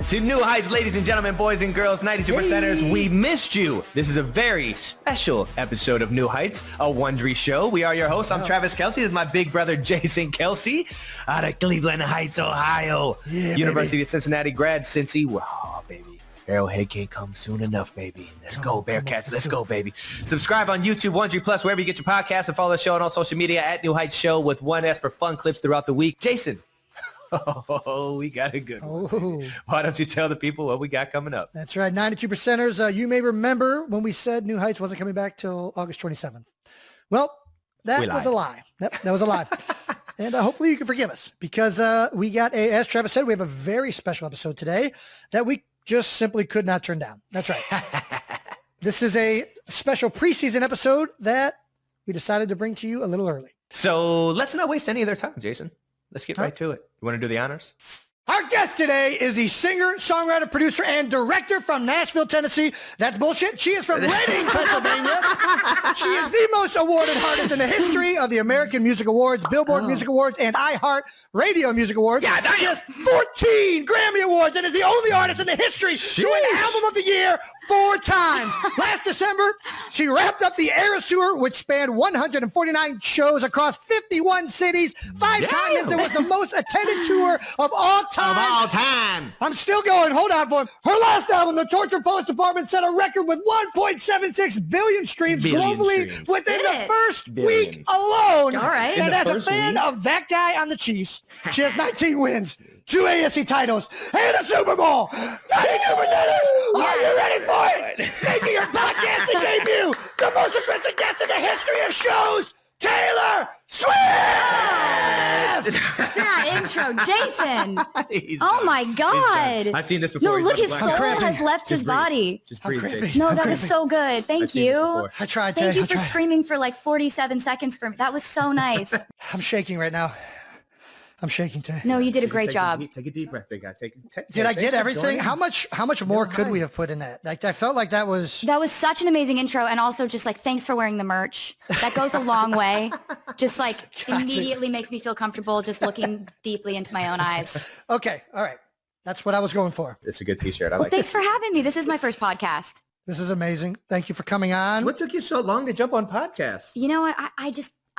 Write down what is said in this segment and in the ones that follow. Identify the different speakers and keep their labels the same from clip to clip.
Speaker 1: To New Heights, ladies and gentlemen, boys and girls, 92%ers, we missed you. This is a very special episode of New Heights, a Wondery show. We are your hosts. I'm Travis Kelce. This is my big brother, Jason Kelce, out of Cleveland Heights, Ohio.
Speaker 2: Yeah,
Speaker 1: University
Speaker 2: baby.
Speaker 1: of Cincinnati grad, Cincy. Wow, baby. Arrowhead can't come soon enough, baby. Let's go, Bearcats. Let's go, baby. Subscribe on YouTube, Wondery Plus, wherever you get your podcasts, and follow the show on all social media at New Heights Show with one S for fun clips throughout the week. Jason. Oh, we got a good one.
Speaker 2: Oh.
Speaker 1: Why don't you tell the people what we got coming up?
Speaker 2: That's right. 92%ers. You may remember when we said New Heights wasn't coming back till August 27th. Well, that was a lie. That was a lie. And hopefully you can forgive us because we got as Travis said, we have a very special episode today that we just simply could not turn down. That's right. This is a special preseason episode that we decided to bring to you a little early.
Speaker 1: So let's not waste any of their time, Jason. Let's get right to it. You want to do the honors?
Speaker 2: Our guest today is the singer, songwriter, producer, and director from Nashville, Tennessee. That's bullshit. She is from Reading, Pennsylvania. She is the most awarded artist in the history of the American Music Awards, Billboard Music Awards, and iHeart Radio Music Awards.
Speaker 1: Yeah,
Speaker 2: she has 14 Grammy Awards and is the only artist in the history to win Album of the Year 4 times. Last December, she wrapped up the Eras Tour, which spanned 149 shows across 51 cities, 5 continents, and was the most attended tour of all time.
Speaker 1: Of all time.
Speaker 2: I'm still going. Hold on for him. Her last album, The Torture Poets Department, set a record with 1.76 billion streams globally within the first week alone.
Speaker 3: All right.
Speaker 2: And as a fan of that guy on the Chiefs, she has 19 wins, 2 AFC titles, and a Super Bowl. 92%ers, are you ready for it? Making her podcasting debut, the most aggressive guest in the history of shows, Taylor Swift!
Speaker 3: That intro, Jason. Oh my God.
Speaker 1: I've seen this before.
Speaker 3: No, look, his soul has left his body.
Speaker 1: Just breathe,
Speaker 2: creepy.
Speaker 1: Jason.
Speaker 3: No, that was so good. Thank you.
Speaker 2: I tried,
Speaker 3: Thank
Speaker 2: Tay.
Speaker 3: you for screaming for like 47 seconds for me. That was so nice.
Speaker 2: I'm shaking right now. I'm shaking, Tay.
Speaker 3: No, you did a great job.
Speaker 1: Take a deep breath, big guy.
Speaker 2: Did I get everything? How much more could we have put in that? Like, I felt like that was
Speaker 3: such an amazing intro. And also just like, thanks for wearing the merch. That goes a long way. Just like immediately makes me feel comfortable just looking deeply into my own eyes.
Speaker 2: okay. All right. That's what I was going for.
Speaker 1: It's a good t-shirt. I
Speaker 3: Well,
Speaker 1: like
Speaker 3: thanks
Speaker 1: it.
Speaker 3: for having me. This is my first podcast.
Speaker 2: This is amazing. Thank you for coming on.
Speaker 1: What took you so long to jump on podcasts?
Speaker 3: You know what?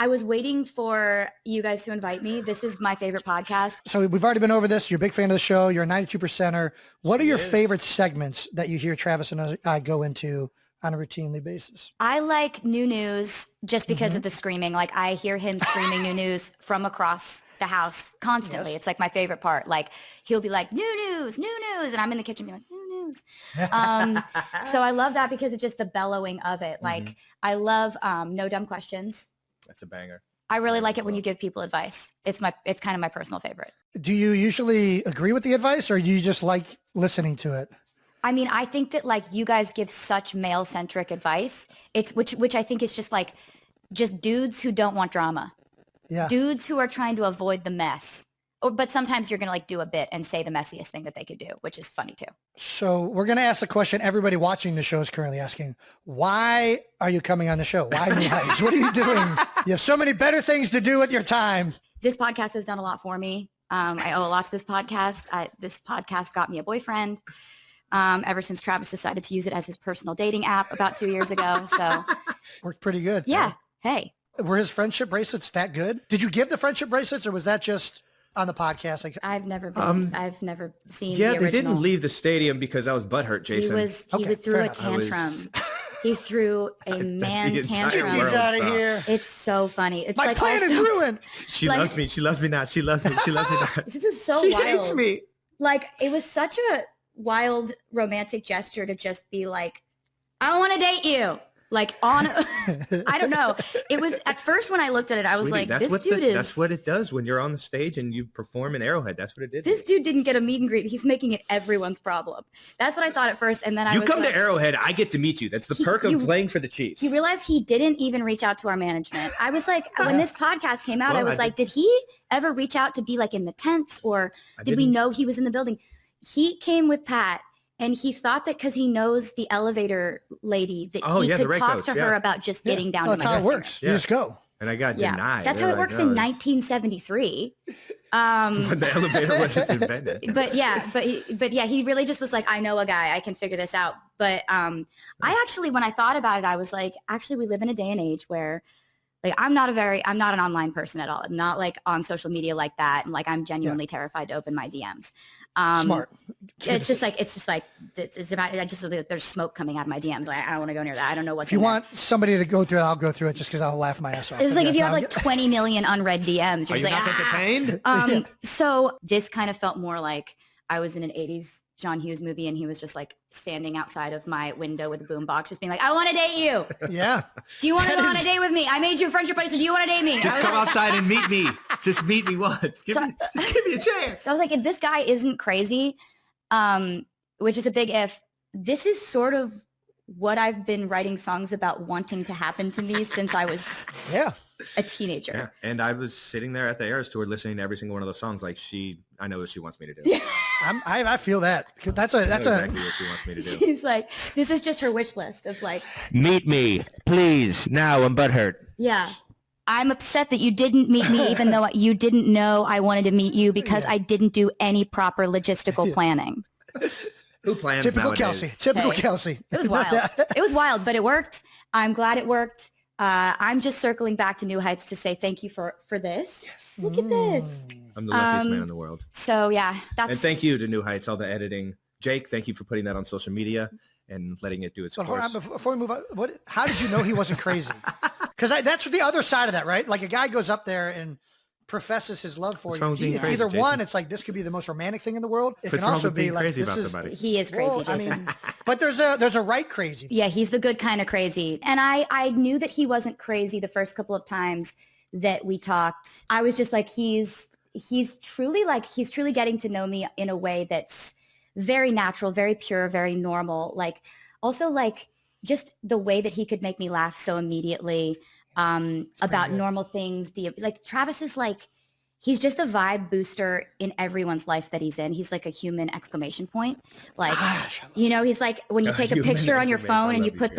Speaker 3: I was waiting for you guys to invite me. This is my favorite podcast.
Speaker 2: So we've already been over this. You're a big fan of the show. You're a 92%er. What are your favorite segments that you hear Travis and I go into on a routinely basis?
Speaker 3: I like new news just because of the screaming. Like I hear him screaming new news from across the house constantly.
Speaker 2: Yes.
Speaker 3: It's like my favorite part. Like he'll be like, new news. And I'm in the kitchen being like, new news. So I love that because of just the bellowing of it. Like I love No Dumb Questions.
Speaker 1: That's a banger.
Speaker 3: I really like it when you give people advice. It's kind of my personal favorite.
Speaker 2: Do you usually agree with the advice or do you just like listening to it?
Speaker 3: I mean, I think that like you guys give such male-centric advice. It's which I think is just like just dudes who don't want drama.
Speaker 2: Yeah.
Speaker 3: Dudes who are trying to avoid the mess. But sometimes you're going to like do a bit and say the messiest thing that they could do, which is funny too.
Speaker 2: So we're going to ask the question everybody watching the show is currently asking. Why are you coming on the show? Why New Heights? What are you doing? You have so many better things to do with your time.
Speaker 3: This podcast has done a lot for me. I owe a lot to this podcast. This podcast got me a boyfriend ever since Travis decided to use it as his personal dating app about 2 years ago. So
Speaker 2: Worked pretty good.
Speaker 3: yeah. Hey.
Speaker 2: Were his friendship bracelets that good? Did you give the friendship bracelets or was that just on the podcast? Like,
Speaker 3: I've never seen
Speaker 1: Yeah,
Speaker 3: the original.
Speaker 1: they didn't leave the stadium because I was butthurt, Jason.
Speaker 3: He
Speaker 2: Okay,
Speaker 3: threw
Speaker 2: fair
Speaker 3: a
Speaker 2: enough.
Speaker 3: tantrum. He threw a man
Speaker 1: The entire
Speaker 3: tantrum.
Speaker 1: world
Speaker 2: He's out of
Speaker 1: saw.
Speaker 2: here.
Speaker 3: It's so funny. It's
Speaker 2: My
Speaker 3: like
Speaker 2: plan is
Speaker 3: also,
Speaker 2: ruined.
Speaker 1: She
Speaker 3: like-
Speaker 1: loves me. She loves me not. She loves me. She loves me not.
Speaker 3: This is so
Speaker 1: She
Speaker 3: wild.
Speaker 1: hates me.
Speaker 3: Like it was such a wild romantic gesture to just be like, I want to date you. Like on, I don't know. It was at first when I looked at it, I was
Speaker 1: Sweetie,
Speaker 3: like, this dude
Speaker 1: That's what it does when you're on the stage and you perform in Arrowhead. That's what it did.
Speaker 3: this dude didn't get a meet and greet. He's making it everyone's problem. That's what I thought at first. And then I
Speaker 1: You
Speaker 3: was
Speaker 1: come
Speaker 3: like,
Speaker 1: to Arrowhead, I get to meet you. That's the perk of playing for the Chiefs.
Speaker 3: you realize he didn't even reach out to our management. I was like, when this podcast came out,
Speaker 1: Well,
Speaker 3: I was
Speaker 1: I
Speaker 3: like, did he ever reach out to be like in the tents or did we
Speaker 1: didn't.
Speaker 3: know he was in the building? He came with Pat and he thought that because he knows the elevator lady that
Speaker 1: Oh,
Speaker 3: he
Speaker 1: yeah, the
Speaker 3: could
Speaker 1: Ray
Speaker 3: talk
Speaker 1: coach,
Speaker 3: to
Speaker 1: yeah.
Speaker 3: her about just getting down
Speaker 2: Well,
Speaker 3: to
Speaker 2: that's
Speaker 3: my
Speaker 2: how it
Speaker 3: dressing
Speaker 2: works.
Speaker 3: room.
Speaker 2: You just go.
Speaker 1: And I got denied.
Speaker 3: That's how it works in 1973.
Speaker 1: When the elevator wasn't invented.
Speaker 3: But he really just was like, I know a guy, I can figure this out. But I actually, when I thought about it, I was like, actually, we live in a day and age where like, I'm not an online person at all. I'm not like on social media like that. And like, I'm genuinely terrified to open my DMs.
Speaker 2: Smart.
Speaker 3: It's about, there's smoke coming out of my DMs. Like, I don't want to go near that. I don't know what's
Speaker 2: If you want somebody to go through it, I'll go through it just because I'll laugh my ass off.
Speaker 3: It's like if you have like 20 million unread DMs, you're just like,
Speaker 1: not entertained?
Speaker 3: So this kind of felt more like I was in an 80s John Hughes movie and he was just like standing outside of my window with a boombox just being like, I want to date you.
Speaker 2: Yeah.
Speaker 3: Do you want to go on a date with me? I made you a friendship bracelet. Do you want to date me?
Speaker 1: Just come outside and meet me. Just meet me once. Just give me a chance.
Speaker 3: So I was like, if this guy isn't crazy, which is a big if, this is sort of what I've been writing songs about wanting to happen to me since I was a teenager.
Speaker 1: Yeah. And I was sitting there at the Eras tour listening to every single one of those songs like I know what she wants me to do.
Speaker 3: Yeah.
Speaker 2: I feel that. That's
Speaker 1: exactly what she wants me to do.
Speaker 3: She's like, this is just her wish list of like,
Speaker 1: meet me, please. Now I'm butthurt.
Speaker 3: Yeah. I'm upset that you didn't meet me, even though you didn't know I wanted to meet you because I didn't do any proper logistical planning.
Speaker 1: Who plans
Speaker 2: Typical
Speaker 1: nowadays?
Speaker 2: Kelce. Typical Kelce.
Speaker 3: It was wild. It was wild, but it worked. I'm glad it worked. I'm just circling back to New Heights to say thank you for this. Yes. Look at this.
Speaker 1: I'm the luckiest man in the world.
Speaker 3: So yeah,
Speaker 1: and thank you to New Heights, all the editing. Jake, thank you for putting that on social media and letting it do its course.
Speaker 2: Before we move on, how did you know he wasn't crazy? Because that's the other side of that, right? Like a guy goes up there and professes his love for you. It's either one, it's like this could be the most romantic thing in the world. It can also be like this is
Speaker 3: he is crazy, Jason.
Speaker 2: I mean, but there's a right crazy.
Speaker 3: Yeah, he's the good kind of crazy. And I knew that he wasn't crazy the first couple of times that we talked. I was just like, he's truly getting to know me in a way that's very natural, very pure, very normal. Like also like just the way that he could make me laugh so immediately. About normal things. Like Travis is like, he's just a vibe booster in everyone's life that he's in. He's like a human exclamation point. Like, he's like, when you take a picture on your phone and you put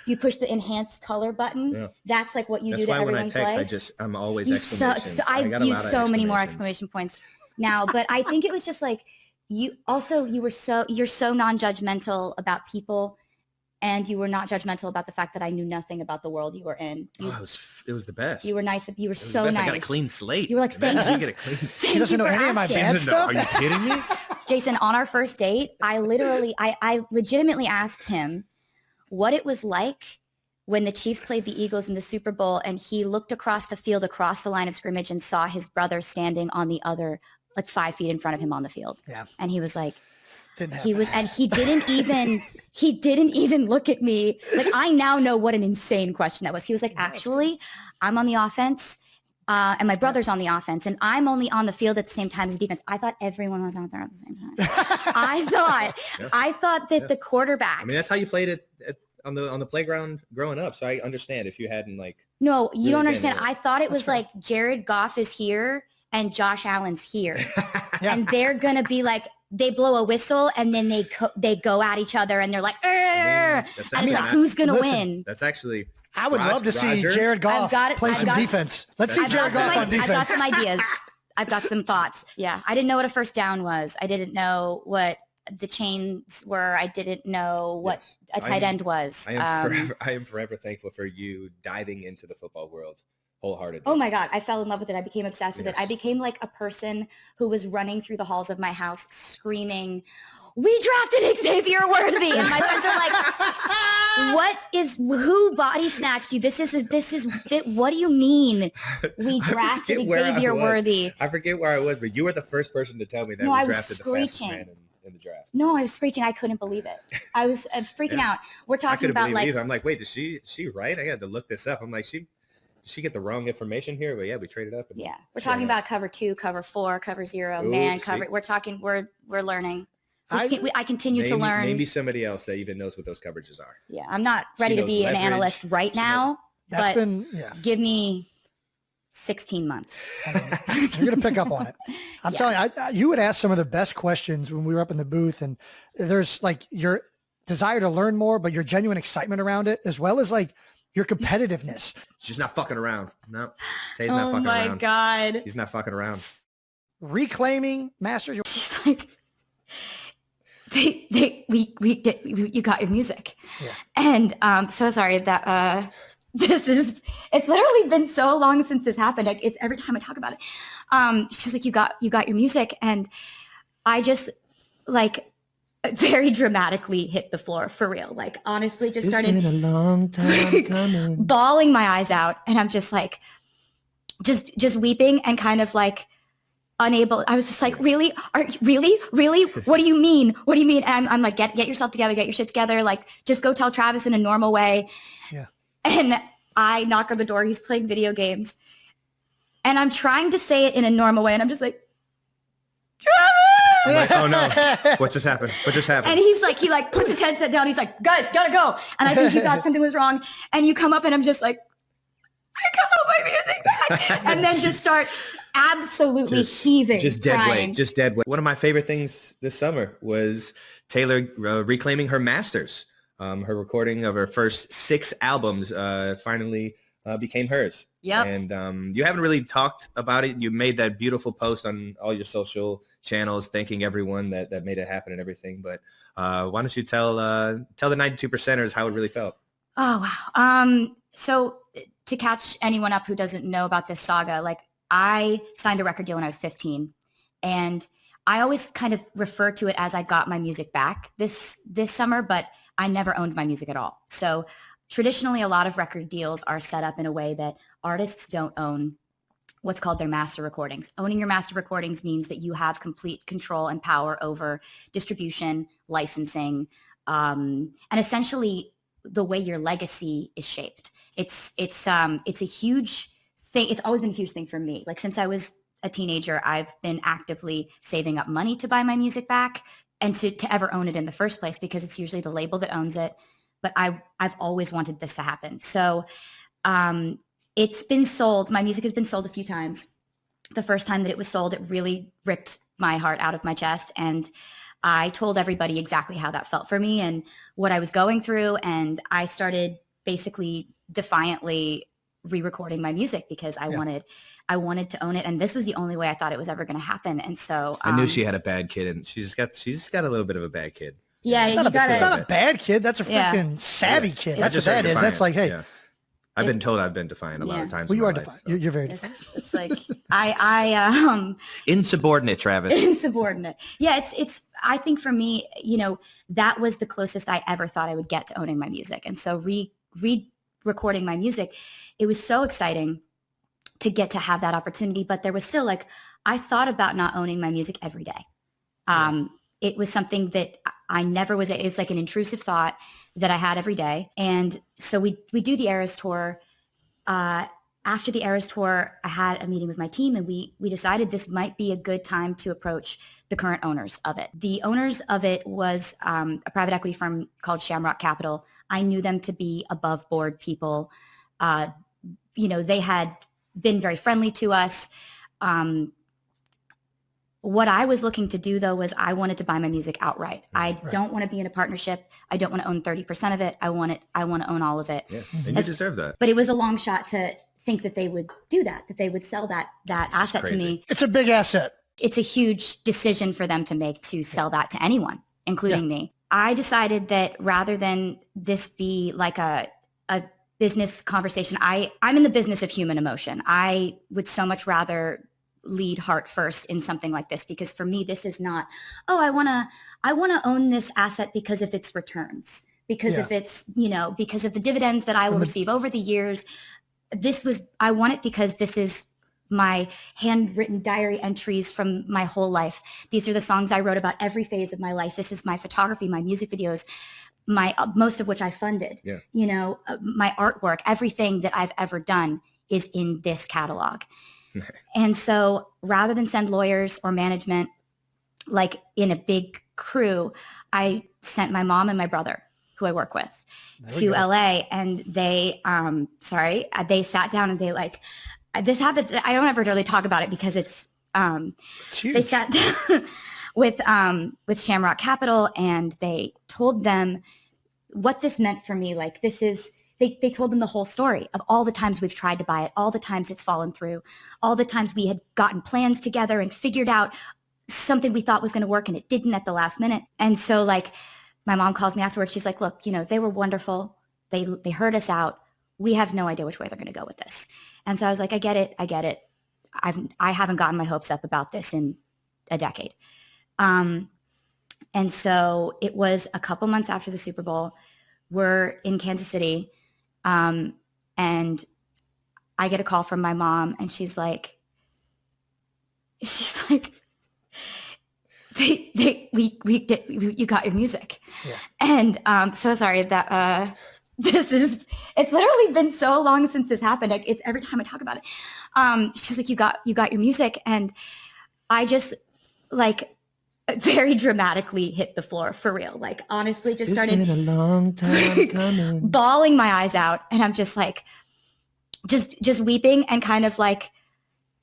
Speaker 3: you push the enhance color button, that's like what you do to everyone's life.
Speaker 1: I'm always exclamations.
Speaker 3: I use so many more exclamation points now, but I think it was just like, you're so non-judgmental about people. And you were not judgmental about the fact that I knew nothing about the world you were in.
Speaker 1: It was the best.
Speaker 3: You were nice. You were so nice. I
Speaker 1: got a clean slate.
Speaker 3: You were like, thank you.
Speaker 1: Get a clean slate.
Speaker 2: She doesn't know any of my bad stuff.
Speaker 1: Are you kidding me?
Speaker 3: Jason, on our first date, I legitimately asked him what it was like when the Chiefs played the Eagles in the Super Bowl and he looked across the field, across the line of scrimmage and saw his brother standing on the other, like 5 feet in front of him on the field. Yeah. And he was like, he didn't even look at me. Like, I now know what an insane question that was. He was like, actually, I'm on the offense and my brother's on the offense and I'm only on the field at the same time as defense. I thought everyone was out there at the same time. I thought that the quarterbacks. I
Speaker 1: mean, that's how you played it on the playground growing up. So I understand if you hadn't like.
Speaker 3: No, you don't understand. I thought it was like Jared Goff is here and Josh Allen's here. And they're going to be like, they blow a whistle and then they go at each other and they're like, and it's like, who's going to win?
Speaker 1: That's actually,
Speaker 2: I would love to see Jared Goff play some defense. Let's see Jared Goff on defense.
Speaker 3: I've got some ideas. I've got some thoughts. Yeah. I didn't know what a first down was. I didn't know what the chains were. I didn't know what a tight end was.
Speaker 1: I am forever thankful for you diving into the football world. Wholeheartedly.
Speaker 3: Oh my God. I fell in love with it. I became obsessed with it. I became like a person who was running through the halls of my house screaming, we drafted Xavier Worthy. And my friends are like, who body snatched you? What do you mean we drafted Xavier Worthy?
Speaker 1: I forget where I was, but you were the first person to tell me that we drafted the fastest man in the draft.
Speaker 3: No, I was screeching. I couldn't believe it. I was freaking out. We're talking about like,
Speaker 1: I'm like, wait, is she right? I had to look this up. I'm like, she get the wrong information here, but yeah, we traded up.
Speaker 3: We're talking about cover 2, cover 4, cover 0, cover. We're talking. We're learning. I continue to learn.
Speaker 1: Maybe somebody else that even knows what those coverages are.
Speaker 3: Yeah, I'm not ready to be an analyst right now, but give me 16 months.
Speaker 2: You're gonna pick up on it. I'm telling you, you would ask some of the best questions when we were up in the booth, and there's like your desire to learn more, but your genuine excitement around it, as well as like your competitiveness.
Speaker 1: She's not fucking around. No, Tay's not fucking around.
Speaker 3: Oh my God.
Speaker 1: She's not fucking around.
Speaker 2: Reclaiming masters.
Speaker 3: She's like, you got your music.
Speaker 2: Yeah.
Speaker 3: And so sorry that it's literally been so long since this happened. Like, it's every time I talk about it. She was like, you got your music. And I just like very dramatically hit the floor for real. Like, honestly, just started
Speaker 1: been a long time coming.
Speaker 3: bawling my eyes out. And I'm just like, just weeping and kind of like unable. I was just like, really? Really? What do you mean? What do you mean? And I'm like, get yourself together, get your shit together. Like, just go tell Travis in a normal way.
Speaker 2: Yeah.
Speaker 3: And I knock on the door. He's playing video games. And I'm trying to say it in a normal way. And I'm just like, Travis!
Speaker 1: I'm like, oh no, what just happened?
Speaker 3: And he puts his headset down. He's like, guys, gotta go. And I think he thought something was wrong. And you come up and I'm just like, I got all my music back. And then just start absolutely heaving,
Speaker 1: just dead
Speaker 3: crying.
Speaker 1: weight, just dead weight. One of my favorite things this summer was Taylor reclaiming her masters. Her recording of her first 6 albums finally became hers.
Speaker 3: Yep.
Speaker 1: And you haven't really talked about it. You made that beautiful post on all your social channels thanking everyone that made it happen and everything. But why don't you tell the 92%ers how it really felt?
Speaker 3: Oh, wow. So to catch anyone up who doesn't know about this saga, like, I signed a record deal when I was 15, and I always kind of refer to it as I got my music back this summer, but I never owned my music at all. So traditionally, a lot of record deals are set up in a way that artists don't own what's called their master recordings. Owning your master recordings means that you have complete control and power over distribution, licensing, and essentially the way your legacy is shaped. It's a huge thing. It's always been a huge thing for me. Like, since I was a teenager, I've been actively saving up money to buy my music back and to ever own it in the first place, because it's usually the label that owns it. But I've always wanted this to happen. So it's been sold. My music has been sold a few times. The first time that it was sold, it really ripped my heart out of my chest. And I told everybody exactly how that felt for me and what I was going through. And I started basically defiantly re-recording my music because I wanted to own it. And this was the only way I thought it was ever going to happen. And so
Speaker 1: I knew she had a bad kid, and she's just got a little bit of a bad kid.
Speaker 3: Yeah,
Speaker 2: it's not a bad kid. That's a freaking savvy kid. That's what that is. That's like, hey.
Speaker 1: Yeah. I've been told I've been defiant a lot of times.
Speaker 2: Well, you are
Speaker 1: life,
Speaker 2: defiant.
Speaker 1: so.
Speaker 2: You're very defiant.
Speaker 3: It's like I
Speaker 1: insubordinate, Travis.
Speaker 3: Insubordinate. Yeah, it's I think for me, that was the closest I ever thought I would get to owning my music. And so re-recording my music, it was so exciting to get to have that opportunity. But there was still, like, I thought about not owning my music every day. It was something that I never was. It's like an intrusive thought that I had every day. And so we do the Eras tour. After the Eras tour, I had a meeting with my team, and we decided this might be a good time to approach the current owners of it. The owners of it was a private equity firm called Shamrock Capital. I knew them to be above board people. They had been very friendly to us. What I was looking to do, though, was I wanted to buy my music outright. I don't want to be in a partnership. I don't want to own 30% of it. I want to own all of it.
Speaker 1: Yeah, and you deserve that.
Speaker 3: But it was a long shot to think that they would do that they would sell that asset to me.
Speaker 2: It's a big asset.
Speaker 3: It's a huge decision for them to make, to sell that to anyone, including me. I decided that rather than this be like a business conversation, I'm in the business of human emotion. I would so much rather lead heart first in something like this, because for me, this is not, I want to own this asset because of its returns, because of its, because of the dividends that I will receive over the years. I want it because this is my handwritten diary entries from my whole life. These are the songs I wrote about every phase of my life. This is my photography, my music videos, most of which I funded, my artwork, everything that I've ever done is in this catalog. And so rather than send lawyers or management like in a big crew, I sent my mom and my brother, who I work with, to LA, and they sat down and they this happens. I don't ever really talk about it because it's they sat down with Shamrock Capital, and they told them what this meant for me. Like, this is they told them the whole story of all the times we've tried to buy it, all the times it's fallen through, all the times we had gotten plans together and figured out something we thought was going to work and it didn't at the last minute. And so like my mom calls me afterwards. She's like, look, they were wonderful. They heard us out. We have no idea which way they're going to go with this. And so I was like, I get it. I haven't gotten my hopes up about this in a decade. And so it was a couple months after the Super Bowl. We're in Kansas City. And I get a call from my mom and she's like, you got your music. Yeah. And so sorry that it's literally been so long since this happened. It's every time I talk about it. She was like, you got your music. And I just like very dramatically hit the floor for real. Like honestly just started
Speaker 1: been a long time coming.
Speaker 3: Bawling my eyes out. And I'm just like, just weeping and kind of like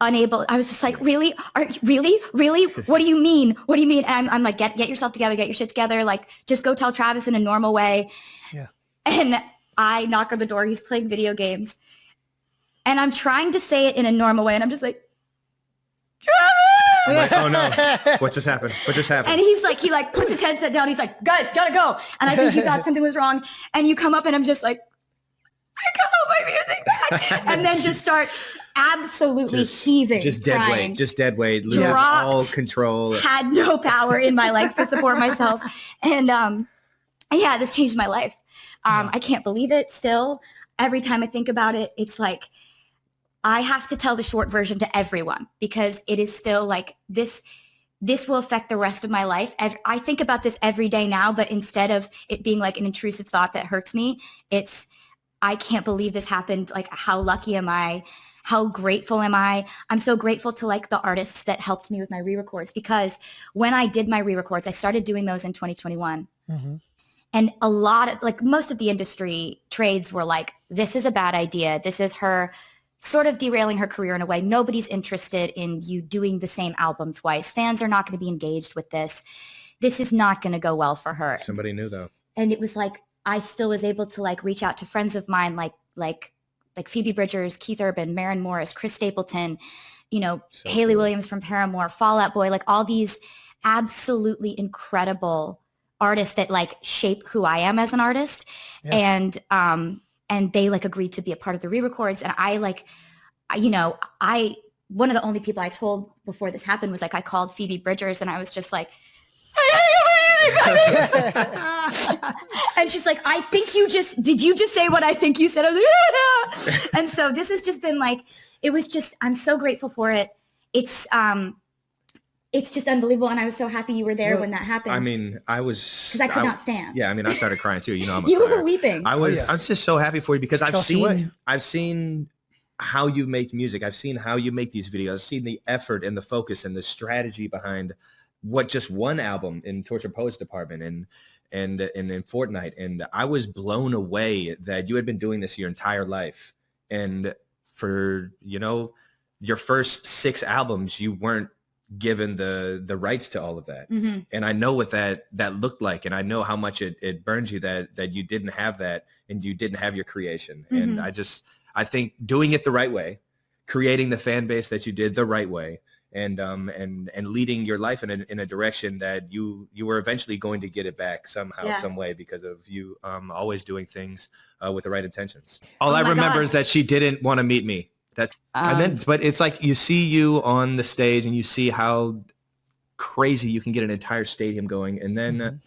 Speaker 3: unable. I was just like, really? Really? What do you mean? And I'm like, get yourself together, get your shit together. Like, just go tell Travis in a normal way. Yeah. And I knock on the door. He's playing video games. And I'm trying to say it in a normal way. And I'm just like, Travis!
Speaker 1: Like, oh no, what just happened?
Speaker 3: And he's like, he puts his headset down. He's like, guys, gotta go. And I think he thought something was wrong. And you come up and I'm just like, I got all my music back. And then just start absolutely heaving,
Speaker 1: just dead
Speaker 3: crying.
Speaker 1: weight, losing all control.
Speaker 3: Had no power in my legs to support myself. And yeah, this changed my life. I can't believe it still. Every time I think about it, it's like, I have to tell the short version to everyone because it is still like this will affect the rest of my life. I think about this every day now, but instead of it being like an intrusive thought that hurts me, it's, I can't believe this happened. Like, how lucky am I? How grateful am I? I'm so grateful to like the artists that helped me with my re-records because when I did my re-records, I started doing those in 2021. Mm-hmm. And a lot of like most of the industry trades were like, this is a bad idea. This is her sort of derailing her career in a way. Nobody's interested in you doing the same album twice. Fans are not going to be engaged with this. This is not going to go well for her.
Speaker 1: Somebody knew though.
Speaker 3: And it was like, I still was able to like reach out to friends of mine, like Phoebe Bridgers, Keith Urban, Maren Morris, Chris Stapleton, Haley Williams from Paramore, Fall Out Boy, like all these absolutely incredible artists that like shape who I am as an artist. Yeah. And they like agreed to be a part of the re-records. And I like, one of the only people I told before this happened was like, I called Phoebe Bridgers and I was just like, and she's like, I think did you just say what I think you said? I was like, yeah. And so this has just been like, I'm so grateful for it. It's just unbelievable. And I was so happy you were there when that happened.
Speaker 1: I mean, because
Speaker 3: I could not stand.
Speaker 1: Yeah. I mean, I started crying too. I'm
Speaker 3: you were weeping.
Speaker 1: I was just so happy for you because I've seen how you make music. I've seen how you make these videos. I've seen the effort and the focus and the strategy behind what just one album in Torture Poets Department and in Fortnite. And I was blown away that you had been doing this your entire life. And for, your first 6 albums, you weren't given the rights to all of that. Mm-hmm. And I know what that looked like. And I know how much it burns you that you didn't have that and you didn't have your creation. Mm-hmm. And I think doing it the right way, creating the fan base that you did the right way, and leading your life in a direction that you were eventually going to get it back somehow, some way, because of you always doing things with the right intentions. All I remember is that she didn't want to meet me. But it's like you see you on the stage and you see how crazy you can get an entire stadium going, and then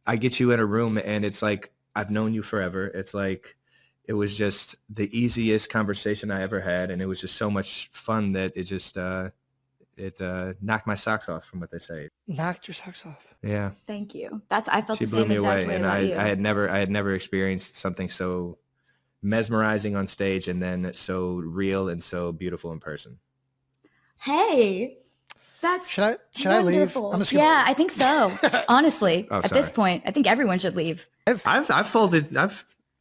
Speaker 1: I get you in a room and it's like I've known you forever. It's like it was just the easiest conversation I ever had, and it was just so much fun that it just it knocked my socks off, from what they say.
Speaker 2: Knocked your socks off.
Speaker 1: Yeah.
Speaker 3: Thank you. I felt
Speaker 1: she
Speaker 3: the same
Speaker 1: blew me
Speaker 3: exact
Speaker 1: away,
Speaker 3: way
Speaker 1: and
Speaker 3: about you.
Speaker 1: I had never experienced something so mesmerizing on stage and then so real and so beautiful in person.
Speaker 3: Hey, that's
Speaker 2: should I leave?
Speaker 3: I'm just gonna leave. I think so. Honestly, at this point, I think everyone should leave.
Speaker 1: I've folded.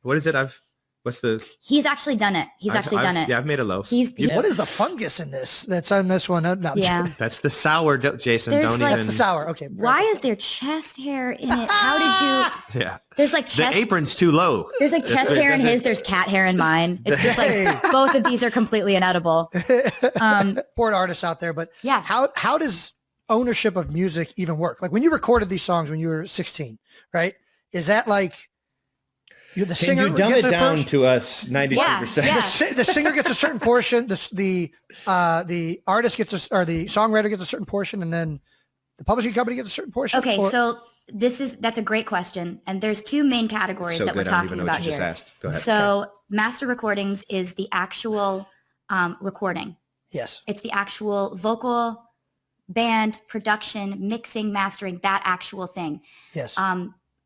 Speaker 1: What is it? I've What's the?
Speaker 3: He's actually done it. He's actually done it.
Speaker 1: Yeah, I've made a loaf.
Speaker 2: What is the fungus in this that's on this one? No,
Speaker 3: yeah.
Speaker 1: That's the sour, Jason.
Speaker 3: There's
Speaker 1: don't
Speaker 3: like,
Speaker 1: even.
Speaker 2: That's the sour. Okay.
Speaker 3: Why is there chest hair in it? How did you?
Speaker 1: Yeah.
Speaker 3: There's like chest.
Speaker 1: The apron's too low.
Speaker 3: There's like chest hair in his. There's cat hair in mine. It's just like both of these are completely inedible.
Speaker 2: Poor artists out there, but
Speaker 3: yeah.
Speaker 2: How does ownership of music even work? Like when you recorded these songs when you were 16, right? Is that like the singer
Speaker 1: you dumb it
Speaker 2: gets
Speaker 1: down to us 95%?
Speaker 3: Yeah.
Speaker 2: The singer gets a certain portion. The artist gets or the songwriter gets a certain portion, and then the publishing company gets a certain portion.
Speaker 3: Okay, so that's a great question, and there's two main categories that we're talking about here.
Speaker 1: Go ahead.
Speaker 3: So master recordings is the actual recording.
Speaker 2: Yes,
Speaker 3: it's the actual vocal, band, production, mixing, mastering, that actual thing.
Speaker 2: Yes.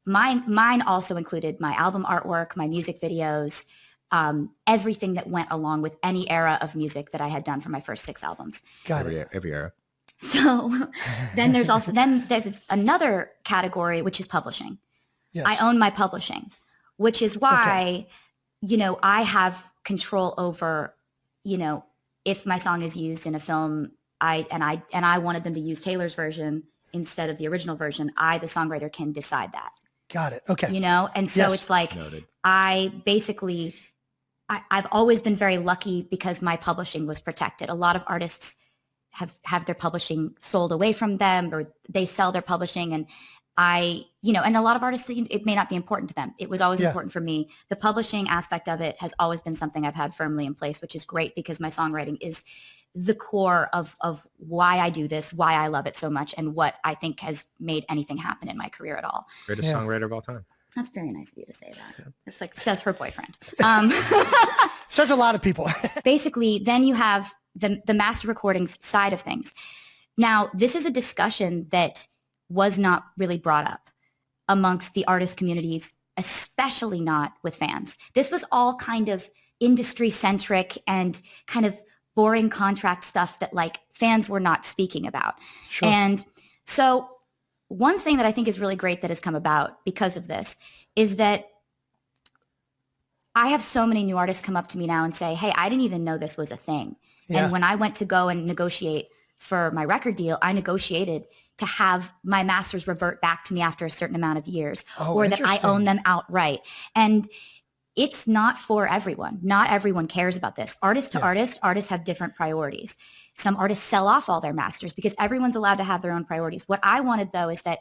Speaker 3: Mine also included my album artwork, my music videos, everything that went along with any era of music that I had done for my first 6 albums.
Speaker 2: Got it.
Speaker 1: Every era.
Speaker 3: So then there's another category, which is publishing.
Speaker 2: Yes.
Speaker 3: I own my publishing, which is why, I have control over, if my song is used in a film, I wanted them to use Taylor's version instead of the original version. I, the songwriter, can decide that.
Speaker 2: Got it. Okay.
Speaker 3: And so it's like,
Speaker 1: Noted.
Speaker 3: I've always been very lucky because my publishing was protected. A lot of artists have their publishing sold away from them, or they sell their publishing. And and a lot of artists, it may not be important to them. It was always important for me. The publishing aspect of it has always been something I've had firmly in place, which is great because my songwriting is the core of why I do this, why I love it so much, and what I think has made anything happen in my career at all.
Speaker 1: Greatest songwriter of all time.
Speaker 3: That's very nice of you to say that. It's like, says her boyfriend.
Speaker 2: Says a lot of people.
Speaker 3: Basically, then you have the master recordings side of things. Now, this is a discussion that was not really brought up amongst the artist communities, especially not with fans. This was all kind of industry centric and kind of boring contract stuff that like fans were not speaking about.
Speaker 2: Sure.
Speaker 3: And so one thing that I think is really great that has come about because of this is that I have so many new artists come up to me now and say, hey, I didn't even know this was a thing. Yeah. And when I went to go and negotiate for my record deal, I negotiated to have my masters revert back to me after a certain amount of years, or that I own them outright. And it's not for everyone. Not everyone cares about this. Artist to artist, artists have different priorities. Some artists sell off all their masters because everyone's allowed to have their own priorities. What I wanted, though, is that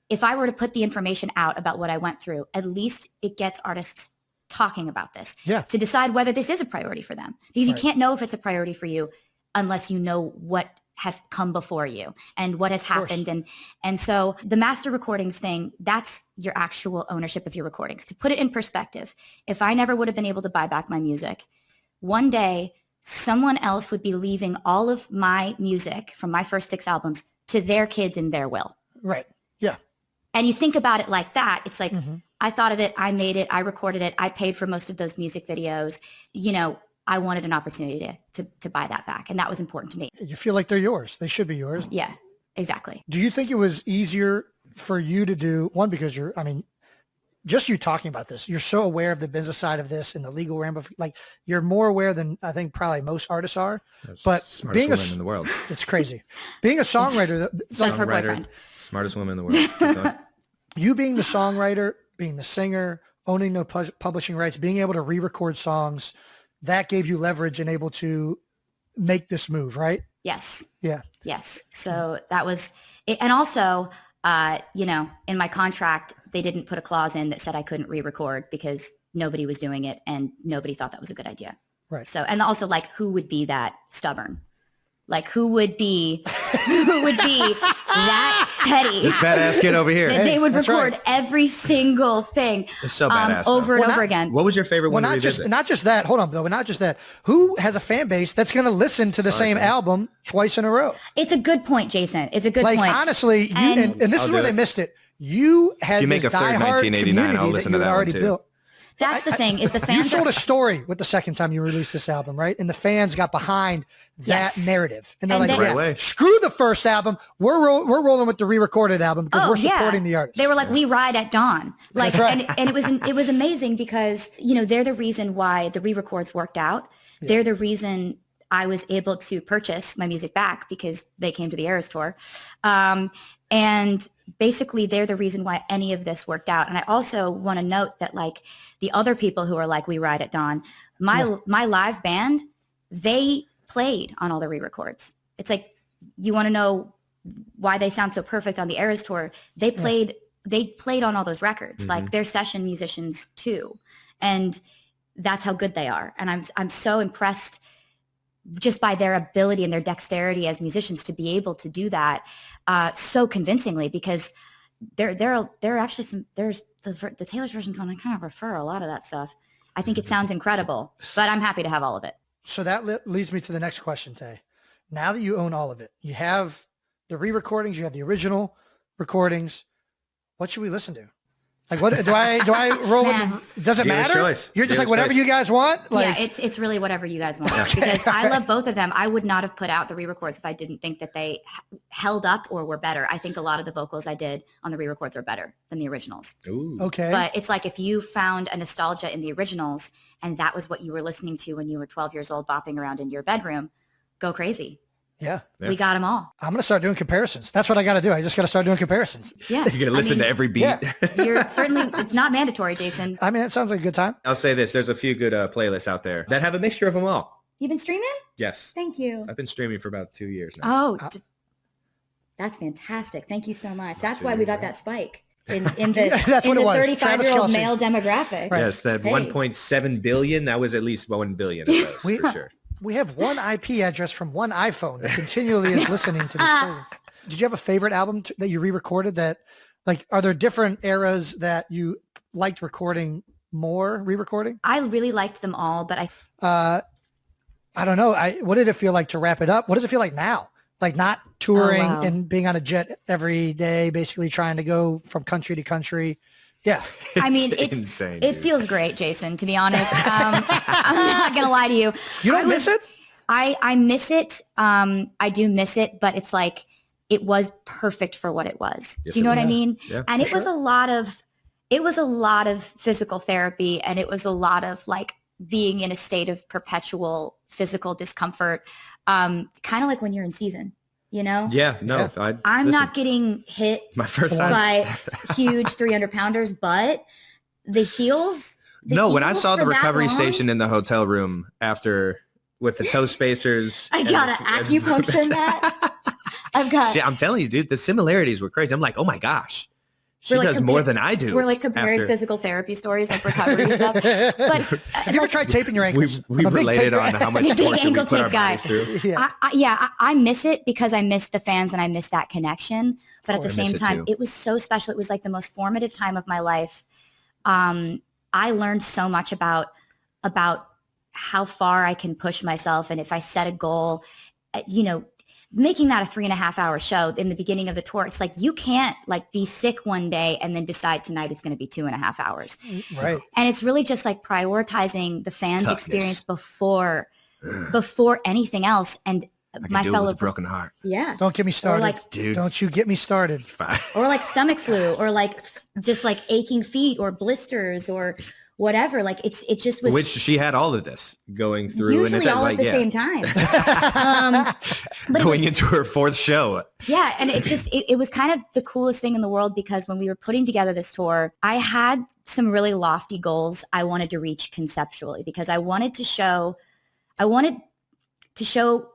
Speaker 3: if I were to put the information out about what I went through, at least it gets artists talking about this to decide whether this is a priority for them. Because you can't know if it's a priority for you unless you know what has come before you and what has happened. And so the master recordings thing, that's your actual ownership of your recordings. To put it in perspective, if I never would have been able to buy back my music, one day someone else would be leaving all of my music from my first 6 albums to their kids in their will.
Speaker 2: Right. Yeah.
Speaker 3: And you think about it like that. It's like, I thought of it, I made it, I recorded it, I paid for most of those music videos. I wanted an opportunity to buy that back. And that was important to me.
Speaker 2: You feel like they're yours. They should be yours.
Speaker 3: Yeah, exactly.
Speaker 2: Do you think it was easier for you to do, one, because just you talking about this, you're so aware of the business side of this and the legal you're more aware than I think probably most artists are. But being
Speaker 1: woman in the world,
Speaker 2: it's crazy. Being a songwriter,
Speaker 3: says her boyfriend,
Speaker 1: smartest woman in the world.
Speaker 2: You being the songwriter, being the singer, owning the publishing rights, being able to re-record songs, that gave you leverage and able to make this move, right?
Speaker 3: Yes.
Speaker 2: Yeah.
Speaker 3: Yes. So that was it. And also, in my contract, they didn't put a clause in that said I couldn't re-record because nobody was doing it and nobody thought that was a good idea.
Speaker 2: Right.
Speaker 3: So, and also who would be that stubborn? Who would be that petty?
Speaker 1: This badass kid over here.
Speaker 3: That they would record every single thing
Speaker 1: it's so badass,
Speaker 3: over and over again.
Speaker 1: What was your favorite one to revisit?
Speaker 2: Not just that. Hold on, though. But not just that. Who has a fan base that's going to listen to the same album twice in a row?
Speaker 3: It's a good point, Jason. It's a good point.
Speaker 2: Honestly, and this is where they missed it. You had
Speaker 1: if you make
Speaker 2: this
Speaker 1: a third
Speaker 2: diehard
Speaker 1: 1989, I'll
Speaker 2: community
Speaker 1: listen
Speaker 2: that
Speaker 1: to
Speaker 2: you had
Speaker 1: that
Speaker 2: already
Speaker 1: one too.
Speaker 2: built.
Speaker 3: That's the thing is the fans.
Speaker 2: You told a story with the second time you released this album, right? And the fans got behind that narrative, and they're like, "Screw the first album. We're rolling with the re-recorded album because we're supporting the artist."
Speaker 3: They were like, "We ride at dawn." Like, right. and it was amazing because they're the reason why the re-records worked out. Yeah. They're the reason I was able to purchase my music back because they came to the Eras tour. And basically they're the reason why any of this worked out. And I also want to note that like the other people who are like, we ride at dawn, my live band, they played on all the re-records. It's like, you want to know why they sound so perfect on the Eras tour. They played on all those records. Mm-hmm. Like they're session musicians too. And that's how good they are. And I'm so impressed just by their ability and their dexterity as musicians to be able to do that so convincingly, because there are actually there's the Taylor's versions one. I kind of prefer a lot of that stuff. I think it sounds incredible, but I'm happy to have all of it.
Speaker 2: So that leads me to the next question, Tay. Now that you own all of it, you have the re-recordings, you have the original recordings. What should we listen to? Like, what do I roll with? Does it matter? You're just like whatever you guys want. Like,
Speaker 3: yeah, it's really whatever you guys want because I love both of them. I would not have put out the re-records if I didn't think that they held up or were better. I think a lot of the vocals I did on the re-records are better than the originals.
Speaker 1: Ooh.
Speaker 2: Okay.
Speaker 3: But it's like if you found a nostalgia in the originals and that was what you were listening to when you were 12 years old, bopping around in your bedroom, go crazy.
Speaker 2: Yeah.
Speaker 3: We got them all.
Speaker 2: I'm going to start doing comparisons. That's what I got to do. I just got to start doing comparisons.
Speaker 3: Yeah.
Speaker 1: You're going to listen to every beat.
Speaker 2: Yeah.
Speaker 3: You're certainly, it's not mandatory, Jason.
Speaker 2: I mean, it sounds like a good time.
Speaker 1: I'll say this. There's a few good playlists out there that have a mixture of them all.
Speaker 3: You've been streaming?
Speaker 1: Yes.
Speaker 3: Thank you.
Speaker 1: I've been streaming for about 2 years now.
Speaker 3: Oh, that's fantastic. Thank you so much. That's why we got that spike in the,
Speaker 2: that's
Speaker 3: in
Speaker 2: what
Speaker 3: the
Speaker 2: it was.
Speaker 3: 35-year-old male demographic.
Speaker 1: Right. Yes, that 1.7 billion, that was at least 1 billion of those, for sure.
Speaker 2: We have one IP address from one iPhone that continually is listening to this playlist. Did you have a favorite album that you re-recorded that, like, are there different eras that you liked recording more, re-recording?
Speaker 3: I really liked them all, but I
Speaker 2: don't know. What did it feel like to wrap it up? What does it feel like now? Like not touring and being on a jet every day, basically trying to go from country to country. Yeah.
Speaker 3: I mean, it's insane. It feels great, Jason, to be honest. I'm not going to lie to you.
Speaker 2: You don't miss it?
Speaker 3: I miss it. I do miss it, but it's like, it was perfect for what it was.
Speaker 1: Yes,
Speaker 3: do you know what I mean?
Speaker 1: Yeah,
Speaker 3: and it was a lot of physical therapy, and it was a lot of like being in a state of perpetual physical discomfort. Kind of like when you're in season. You know?
Speaker 1: Yeah, no.
Speaker 3: Yeah. I'm not getting hit by huge 300-pounders, but the heels.
Speaker 1: When I saw the recovery station in the hotel room after with the toe spacers.
Speaker 3: I got an acupuncture mat.
Speaker 1: I'm telling you, dude, the similarities were crazy. I'm like, oh my gosh. She does more than I do.
Speaker 3: We're like comparing physical therapy stories, like recovery stuff. But
Speaker 2: have you ever tried taping your ankles?
Speaker 1: We related on how much torture we put our bodies through.
Speaker 3: Yeah. I miss it because I miss the fans and I miss that connection. But at the same time, it was so special. It was like the most formative time of my life. I learned so much about how far I can push myself, and if I set a goal, making that a 3.5 hour show in the beginning of the tour, it's like, you can't like be sick one day and then decide tonight it's going to be 2.5 hours.
Speaker 2: Right.
Speaker 3: And it's really just like prioritizing the fans' experience before anything else. And my fellow
Speaker 1: with a broken heart.
Speaker 2: Yeah. Don't get me started. Dude. Don't you get me started.
Speaker 3: Or like stomach flu, or like just like aching feet or blisters or whatever. Like it just was.
Speaker 1: Which she had all of this going through.
Speaker 3: Usually
Speaker 1: and it's
Speaker 3: all
Speaker 1: like,
Speaker 3: at the same time.
Speaker 1: Going into her 4th show.
Speaker 3: Yeah. And it's just, it was kind of the coolest thing in the world, because when we were putting together this tour, I had some really lofty goals I wanted to reach conceptually, because I wanted to show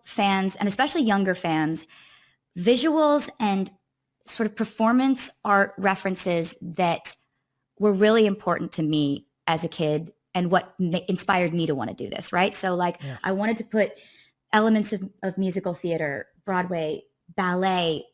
Speaker 3: fans, and especially younger fans, visuals and sort of performance art references that were really important to me as a kid, and what inspired me to want to do this, right? So like, I wanted to put elements of musical theater, Broadway, ballet,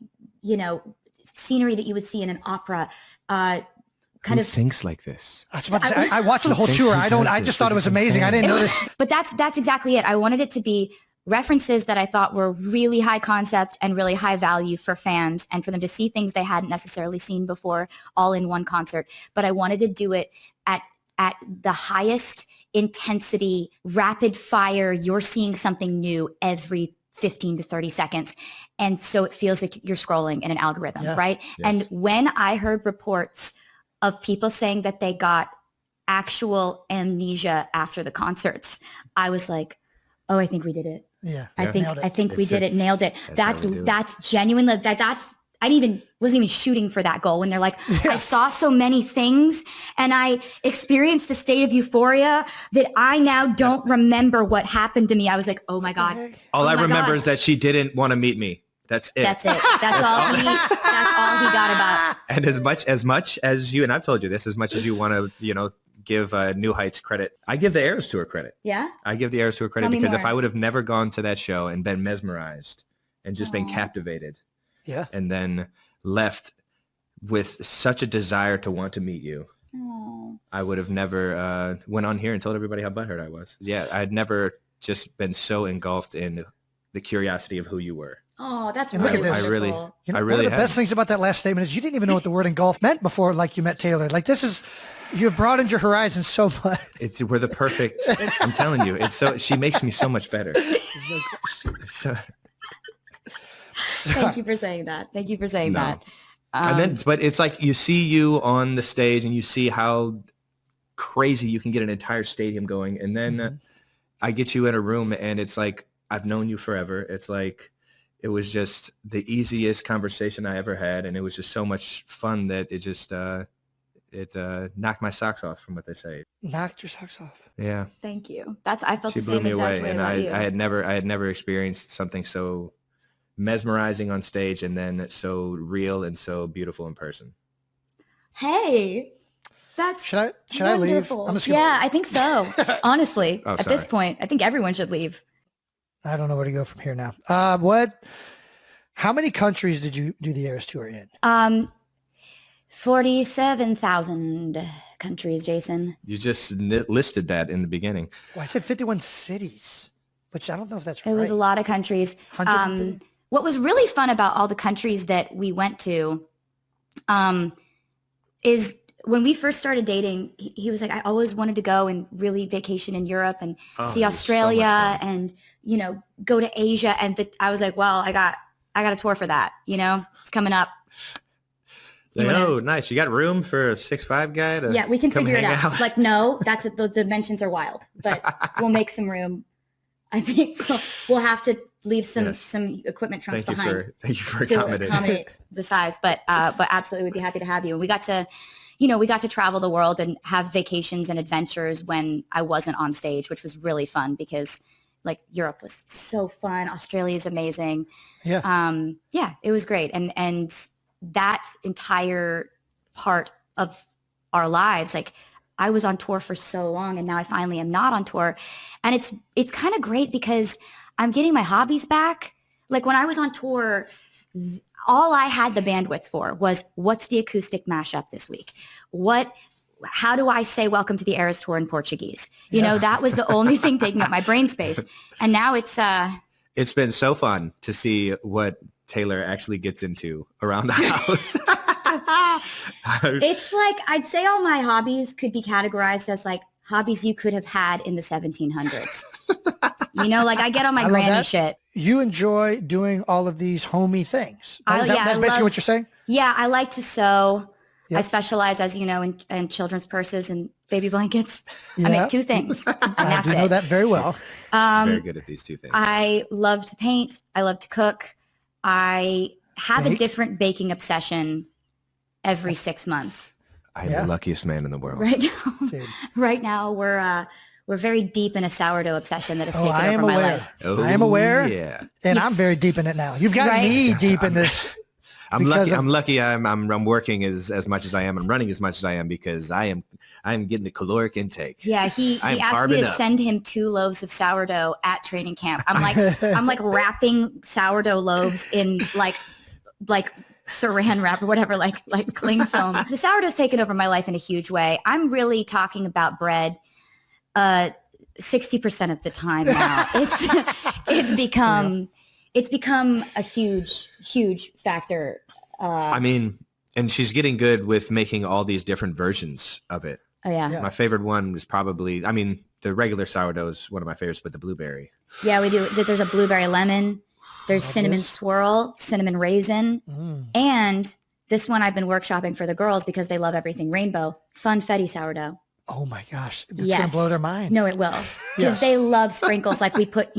Speaker 3: scenery that you would see in an opera,
Speaker 1: Who thinks like this?
Speaker 2: I was about to say, I watched the whole tour. I just thought it was amazing. I didn't notice.
Speaker 3: But that's exactly it. I wanted it to be references that I thought were really high concept and really high value for fans, and for them to see things they hadn't necessarily seen before, all in one concert. But I wanted to do it at at the highest intensity, rapid fire. You're seeing something new every 15 to 30 seconds. And so it feels like you're scrolling in an algorithm, right? Yes. And when I heard reports of people saying that they got actual amnesia after the concerts, I was like, oh, I think we did it.
Speaker 2: Yeah.
Speaker 3: I think we did it. Nailed it. That's genuine. I wasn't even shooting for that goal when they're like, I saw so many things and I experienced a state of euphoria that I now don't remember what happened to me. I was like, oh my God.
Speaker 1: All I remember is that she didn't want to meet me. That's it.
Speaker 3: That's all he got about.
Speaker 1: And as much as you, and I've told you this, as much as you want to, give New Heights credit, I give the Eras Tour credit.
Speaker 3: Yeah?
Speaker 1: I give the Eras Tour credit because if I would have never gone to that show and been mesmerized and just been captivated, and then left with such a desire to want to meet you, I would have never went on here and told everybody how butthurt I was. Yeah, I'd never just been so engulfed in the curiosity of who you were.
Speaker 3: Oh, that's
Speaker 2: and
Speaker 3: really
Speaker 2: wonderful.
Speaker 1: I really
Speaker 2: one of the best things about that last statement is you didn't even know what the word engulf meant before, like you met Taylor. Like you've broadened your horizon so much.
Speaker 1: We're the perfect. I'm telling you, she makes me so much better.
Speaker 3: Thank you for saying that.
Speaker 1: And then, but it's like you see you on the stage and you see how crazy you can get an entire stadium going. And then I get you in a room and it's like, I've known you forever. It's like, it was just the easiest conversation I ever had. And it was just so much fun that it just, it knocked my socks off, from what they say.
Speaker 2: Knocked your socks off.
Speaker 1: Yeah.
Speaker 3: Thank you. I felt the same
Speaker 1: blew me
Speaker 3: exact
Speaker 1: away.
Speaker 3: way
Speaker 1: And
Speaker 3: about you.
Speaker 1: I had never experienced something so mesmerizing on stage and then so real and so beautiful in person.
Speaker 3: Hey, that's
Speaker 2: should I leave?
Speaker 3: I'm just gonna I think so. Honestly, at this point, I think everyone should leave.
Speaker 2: I don't know where to go from here now. How many countries did you do the Eras Tour in?
Speaker 3: 47,000 countries, Jason.
Speaker 1: You just listed that in the beginning.
Speaker 2: Well, I said 51 cities, which I don't know if that's right.
Speaker 3: It was a lot of countries. What was really fun about all the countries that we went to is when we first started dating, he was like, I always wanted to go and really vacation in Europe and see Australia and, go to Asia. And I was like, well, I got a tour for that. It's coming up.
Speaker 1: Nice. You got room for a 6'5" guy to
Speaker 3: we can
Speaker 1: come
Speaker 3: figure it
Speaker 1: hang
Speaker 3: out. Like, no, the dimensions are wild, but we'll make some room. I think we'll have to leave some equipment trunks behind.
Speaker 1: Thank you for
Speaker 3: to accommodate the size, but absolutely we'd be happy to have you. And we got to travel the world and have vacations and adventures when I wasn't on stage, which was really fun because like Europe was so fun. Australia is amazing. Yeah. It was great. And that entire part of our lives, like I was on tour for so long and now I finally am not on tour. And it's kind of great because I'm getting my hobbies back. Like when I was on tour, all I had the bandwidth for was what's the acoustic mashup this week? How do I say welcome to the Eras Tour in Portuguese? That was the only thing taking up my brain space. And now
Speaker 1: it's been so fun to see what Taylor actually gets into around the house.
Speaker 3: It's like, I'd say all my hobbies could be categorized as like hobbies you could have had in the 1700s. Like I get on my granny shit.
Speaker 2: You enjoy doing all of these homey things. That's basically what you're saying?
Speaker 3: Yeah, I like to sew. Yep. I specialize, as you know, in children's purses and baby blankets. I make two things, and that's it.
Speaker 2: I know that very well.
Speaker 1: She's very good at these two things.
Speaker 3: I love to paint. I love to cook. I have a different baking obsession every 6 months.
Speaker 1: I am the luckiest man in the world.
Speaker 3: Right now, we're very deep in a sourdough obsession that has taken over my life.
Speaker 2: I am aware.
Speaker 1: Yeah.
Speaker 2: And I'm very deep in it now. You've got me deep in this.
Speaker 1: I'm lucky. I'm working as much as I am and running as much as I am because I'm getting the caloric intake.
Speaker 3: Yeah, he asked me to send him 2 loaves of sourdough at training camp. I'm like wrapping sourdough loaves in like saran wrap or whatever, like cling film. The sourdough's taken over my life in a huge way. I'm really talking about bread 60% of the time now. It's become a huge factor.
Speaker 1: And she's getting good with making all these different versions of it.
Speaker 3: Oh yeah.
Speaker 2: Yeah.
Speaker 1: My favorite one was probably, I mean, the regular sourdough is one of my favorites, but the blueberry.
Speaker 3: Yeah, we do. There's a blueberry lemon. There's cinnamon swirl, cinnamon raisin. And this one I've been workshopping for the girls because they love everything rainbow. Funfetti sourdough.
Speaker 2: Oh my gosh. It's going to blow their mind.
Speaker 3: No, it will. Because they love sprinkles. Like we put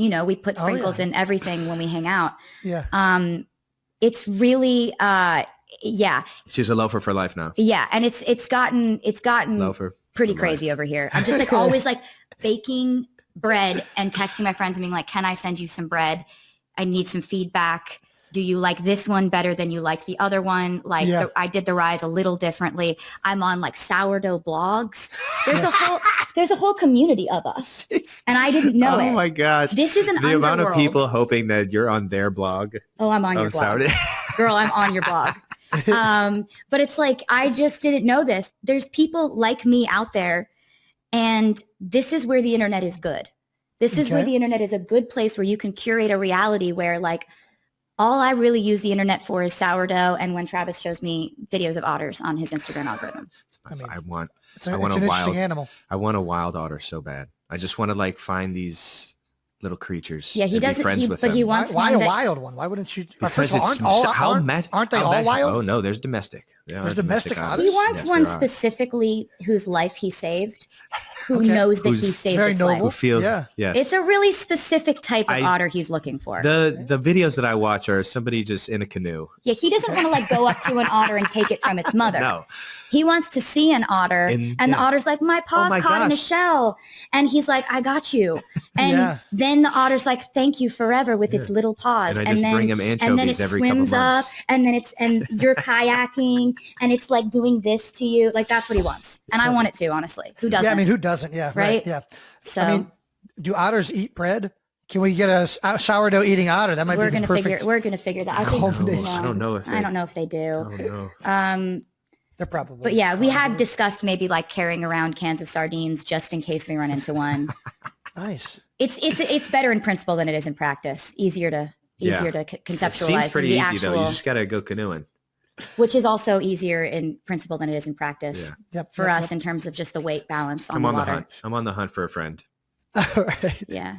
Speaker 3: sprinkles in everything when we hang out.
Speaker 2: Yeah.
Speaker 3: It's really,
Speaker 1: She's a loafer for life now.
Speaker 3: Yeah. And it's gotten
Speaker 1: Loafer
Speaker 3: pretty crazy over here. I'm just like always like baking bread and texting my friends and being like, can I send you some bread? I need some feedback. Do you like this one better than you liked the other one? Like I did the rise a little differently. I'm on like sourdough blogs. There's a whole community of us, and I didn't know it.
Speaker 1: Oh my gosh!
Speaker 3: This is the
Speaker 1: amount of people hoping that you're on their blog.
Speaker 3: Oh, I'm on your blog, girl. I'm on your blog. But it's like I just didn't know this. There's people like me out there, and this is where the internet is good. This is where the internet is a good place where you can curate a reality where like all I really use the internet for is sourdough and when Travis shows me videos of otters on his Instagram algorithm.
Speaker 1: I want
Speaker 2: an interesting animal.
Speaker 1: I want a wild otter so bad. I just want to like find these little creatures.
Speaker 3: Yeah, he doesn't. He wants
Speaker 2: why a wild one? Why wouldn't you?
Speaker 1: Because
Speaker 2: aren't they all wild?
Speaker 1: Oh no, there's domestic.
Speaker 2: There's domestic otters.
Speaker 3: He wants one specifically whose life he saved, who knows that he saved
Speaker 2: very
Speaker 3: its
Speaker 2: noble.
Speaker 3: life.
Speaker 1: Who feels? Yes.
Speaker 3: It's a really specific type of otter he's looking for.
Speaker 1: The videos that I watch are somebody just in a canoe.
Speaker 3: Yeah, he doesn't want to like go up to an otter and take it from its mother.
Speaker 1: No.
Speaker 3: He wants to see an otter, and the otter's like, my paw's caught in a shell. And he's like, I got you. And then the otter's like, thank you forever with its little paws.
Speaker 1: And I just bring him anchovies every couple months.
Speaker 3: Up, and then you're kayaking, and it's like doing this to you. Like, that's what he wants. And I want it to, honestly. Who doesn't?
Speaker 2: Yeah, I mean, who doesn't? Yeah, right. Yeah.
Speaker 3: So,
Speaker 2: I mean, do otters eat bread? Can we get a sourdough eating otter? That might be the perfect.
Speaker 3: We're gonna figure that. I
Speaker 1: don't know if
Speaker 3: they do.
Speaker 1: I don't know.
Speaker 2: They're probably.
Speaker 3: But yeah, we had discussed maybe like carrying around cans of sardines just in case we run into one.
Speaker 2: Nice.
Speaker 3: It's better in principle than it is in practice. Easier to conceptualize.
Speaker 1: It seems pretty easy though. You just gotta go canoeing.
Speaker 3: Which is also easier in principle than it is in practice.
Speaker 1: Yeah.
Speaker 3: For us in terms of just the weight balance on the water.
Speaker 1: Hunt. I'm on the hunt for a friend.
Speaker 2: All right.
Speaker 3: Yeah.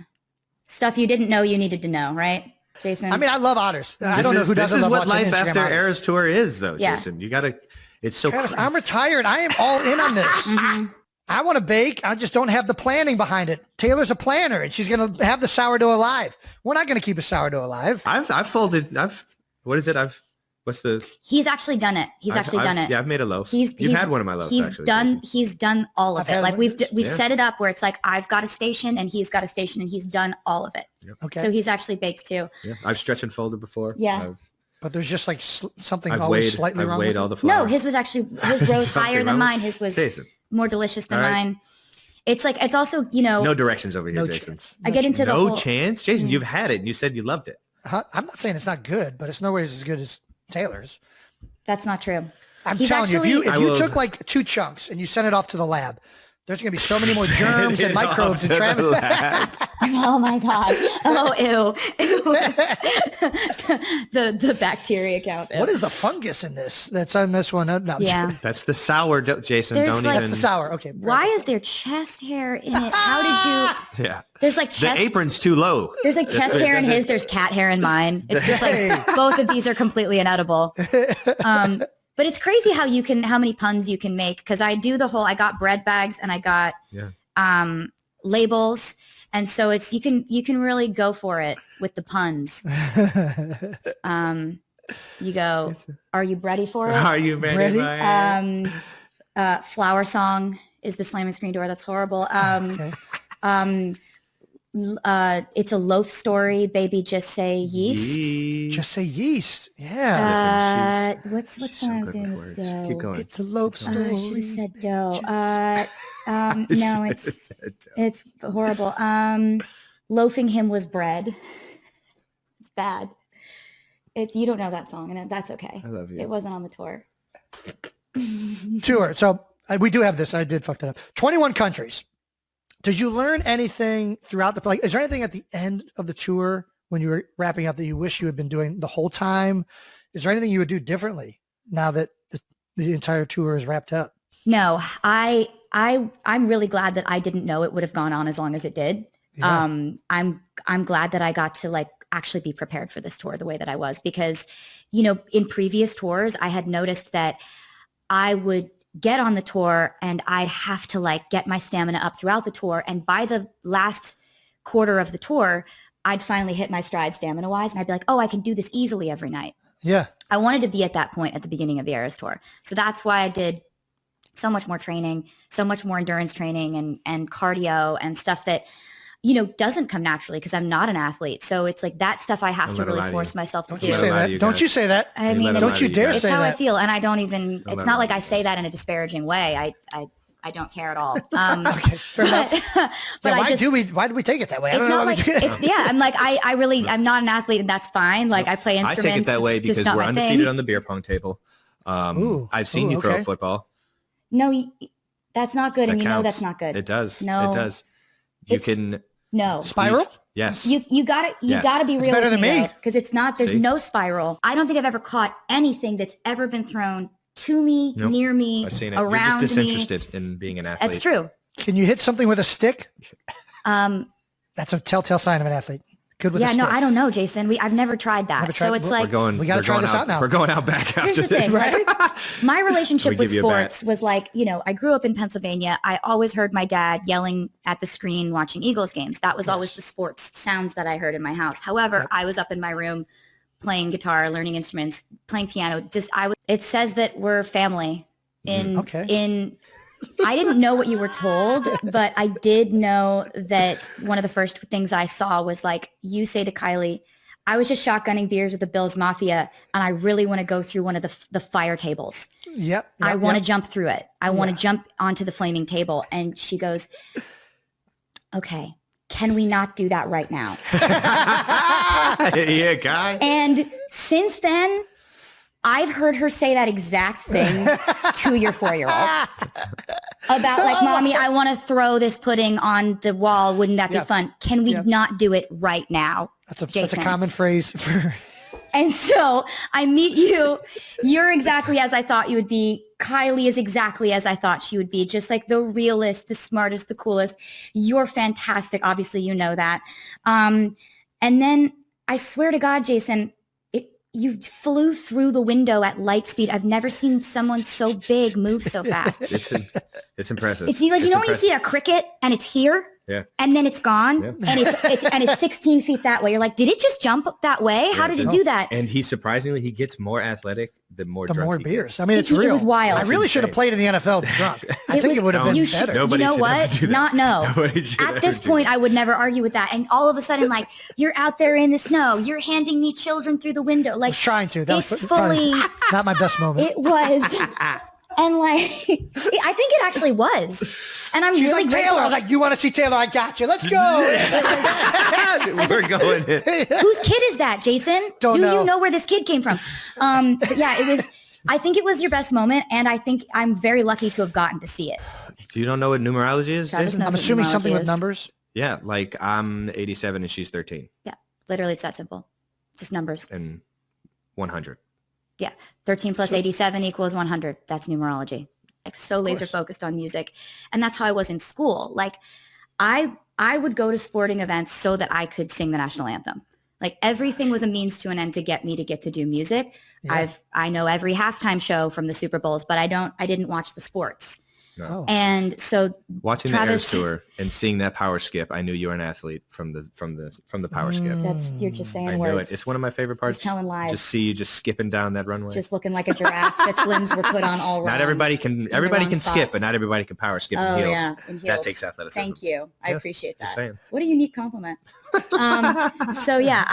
Speaker 3: Stuff you didn't know you needed to know, right, Jason?
Speaker 2: I mean, I love otters. I don't know who doesn't love watching Instagram. This is what life after
Speaker 1: Eras Tour is, though, Jason. You gotta. It's so.
Speaker 2: Travis, I'm retired. I am all in on this.
Speaker 3: Mm-hmm.
Speaker 2: I want to bake. I just don't have the planning behind it. Taylor's a planner, and she's going to have the sourdough alive. We're not going to keep a sourdough alive.
Speaker 1: I've folded. What is it?
Speaker 3: He's actually done it. He's actually done it.
Speaker 1: Yeah, I've made a loaf. You've had one of my loaves.
Speaker 3: He's done all of it. Like we've set it up where it's like I've got a station and he's got a station and he's done all of it.
Speaker 1: Yep.
Speaker 2: Okay.
Speaker 3: So he's actually baked too.
Speaker 1: Yeah, I've stretched and folded before.
Speaker 3: Yeah.
Speaker 2: But there's just like something always slightly wrong with
Speaker 1: all
Speaker 2: it.
Speaker 1: the flour.
Speaker 3: No, his rose higher than mine. His was more delicious than mine. It's like, it's also,
Speaker 1: no directions over here, Jason.
Speaker 3: I get into the whole
Speaker 1: chance. Jason, you've had it and you said you loved it.
Speaker 2: I'm not saying it's not good, but it's no ways as good as Taylor's.
Speaker 3: That's not true.
Speaker 2: I'm telling you, if you took like 2 chunks and you sent it off to the lab, there's going to be so many more germs and microbes and Travis.
Speaker 3: Oh my God. Oh, ew. the bacteria count.
Speaker 2: What is the fungus in this? That's on this one. No,
Speaker 3: yeah.
Speaker 1: That's the sourdough, Jason.
Speaker 2: That's the sour. Okay.
Speaker 3: Why is there chest hair in it? How did you?
Speaker 1: Yeah.
Speaker 3: There's like chest.
Speaker 1: The apron's too low.
Speaker 3: There's like chest hair in his. There's cat hair in mine. It's just like both of these are completely inedible. But it's crazy how many puns you can make. Cause I got bread bags and I got, labels. And so you can really go for it with the puns. You go, are you ready for it?
Speaker 1: Are you ready?
Speaker 3: Flower song is the slamming screen door. That's horrible. It's a loaf story, baby. Just say yeast.
Speaker 2: Just say yeast. Yeah.
Speaker 3: What's the one I was doing with dough?
Speaker 1: Keep going.
Speaker 2: It's a loaf story.
Speaker 3: I should have said dough. No, it's horrible. Loafing him was bread. It's bad. You don't know that song, and that's okay.
Speaker 1: I love you.
Speaker 3: It wasn't on the tour.
Speaker 2: Tour. So we do have this. I did fuck that up. 21 countries. Did you learn anything throughout is there anything at the end of the tour when you were wrapping up that you wish you had been doing the whole time? Is there anything you would do differently now that the entire tour is wrapped up?
Speaker 3: No, I I'm really glad that I didn't know it would have gone on as long as it did. Yeah. I'm glad that I got to like actually be prepared for this tour the way that I was, because, you know, in previous tours, I had noticed that I would get on the tour and I'd have to like get my stamina up throughout the tour. And by the last quarter of the tour, I'd finally hit my stride stamina wise. And I'd be like, oh, I can do this easily every night.
Speaker 2: Yeah.
Speaker 3: I wanted to be at that point at the beginning of the Eras Tour. So that's why I did so much more training, so much more endurance training and cardio and stuff that, you know, doesn't come naturally because I'm not an athlete. So it's like that stuff I have to really force myself to do.
Speaker 2: Don't you say that.
Speaker 3: I mean,
Speaker 2: don't you dare say that.
Speaker 3: It's how I feel. And I don't even, it's not like I say that in a disparaging way. I don't care at all.
Speaker 2: Okay, fair enough.
Speaker 3: But
Speaker 2: why do we take it that way?
Speaker 3: It's not like, I'm like, I'm not an athlete and that's fine. Like I play instruments.
Speaker 1: I take it that way because we're undefeated on the beer pong table. I've seen you throw a football.
Speaker 3: No, that's not good. And you know that's not good.
Speaker 1: It does.
Speaker 3: No.
Speaker 1: It does. You can.
Speaker 3: No.
Speaker 2: Spiral?
Speaker 1: Yes.
Speaker 3: You gotta be real
Speaker 2: better
Speaker 3: with
Speaker 2: than me.
Speaker 3: Because it's not, there's no spiral. I don't think I've ever caught anything that's ever been thrown to me, near me,
Speaker 1: I've seen it.
Speaker 3: around me.
Speaker 1: You're just disinterested in being an athlete.
Speaker 3: That's true.
Speaker 2: Can you hit something with a stick? That's a telltale sign of an athlete. Good with a stick.
Speaker 3: No, I don't know, Jason. I've never tried that. So it's like,
Speaker 2: we got to try this out now.
Speaker 1: We're going out back
Speaker 3: here's
Speaker 1: after
Speaker 3: the thing,
Speaker 1: this.
Speaker 3: right? My relationship with sports was like, you know, I grew up in Pennsylvania. I always heard my dad yelling at the screen watching Eagles games. That was always the sports sounds that I heard in my house. However, I was up in my room playing guitar, learning instruments, playing piano. It says that we're family I didn't know what you were told, but I did know that one of the first things I saw was like, you say to Kylie, I was just shotgunning beers with the Bills Mafia and I really want to go through one of the fire tables.
Speaker 2: Yep.
Speaker 3: I want to jump through it. I want to jump onto the flaming table. And she goes, okay, can we not do that right now?
Speaker 1: Yeah, guy.
Speaker 3: And since then, I've heard her say that exact thing to your 4-year-old about like, mommy, I want to throw this pudding on the wall. Wouldn't that be fun? Can we not do it right now?
Speaker 2: That's a common phrase for.
Speaker 3: And so I meet you. You're exactly as I thought you would be. Kylie is exactly as I thought she would be. Just like the realest, the smartest, the coolest. You're fantastic. Obviously, you know that. And then I swear to God, Jason, you flew through the window at light speed. I've never seen someone so big move so fast.
Speaker 1: It's impressive.
Speaker 3: It's like, you know when you see a cricket and it's here?
Speaker 1: Yeah.
Speaker 3: And then it's gone and it's 16 feet that way. You're like, did it just jump up that way? How did it do that?
Speaker 1: And he gets more athletic the more
Speaker 2: beers. I mean, it's real.
Speaker 3: It was wild.
Speaker 2: I really should have played in the NFL drunk. I think it would have been better.
Speaker 3: You know what? At this point, I would never argue with that. And all of a sudden, like, you're out there in the snow. You're handing me children through the window. Like,
Speaker 2: I was trying to. That was
Speaker 3: fully
Speaker 2: not my best moment.
Speaker 3: It was. And like, I think it actually was. And I'm
Speaker 2: She's
Speaker 3: really
Speaker 2: like,
Speaker 3: grateful.
Speaker 2: Taylor. I was like, you want to see Taylor? I got you. Let's go.
Speaker 1: We're going.
Speaker 3: Whose kid is that, Jason? Do you know where this kid came from? But yeah, it was. I think it was your best moment, and I think I'm very lucky to have gotten to see it.
Speaker 1: You don't know what numerology is?
Speaker 2: I'm assuming something with numbers.
Speaker 1: Yeah, like I'm 87 and she's 13.
Speaker 3: Yeah, literally, it's that simple. Just numbers.
Speaker 1: And 100.
Speaker 3: Yeah, 13 plus 87 equals 100. That's numerology. Like so laser focused on music. And that's how I was in school. Like I would go to sporting events so that I could sing the national anthem. Like everything was a means to an end to get me to get to do music. Yeah. I know every halftime show from the Super Bowls, but I didn't watch the sports.
Speaker 1: No.
Speaker 3: And so
Speaker 1: watching the Eras Tour and seeing that power skip, I knew you were an athlete from the power skip.
Speaker 3: You're just saying
Speaker 1: I
Speaker 3: words.
Speaker 1: knew it. It's one of my favorite parts.
Speaker 3: Just telling lies.
Speaker 1: Just see you just skipping down that runway.
Speaker 3: Just looking like a giraffe. Its limbs were put on all wrong.
Speaker 1: Not everybody can skip, but not everybody can power skip in heels.
Speaker 3: Yeah, in heels.
Speaker 1: That takes athleticism.
Speaker 3: Thank you. I appreciate that.
Speaker 1: Just saying.
Speaker 3: What a unique compliment. So yeah,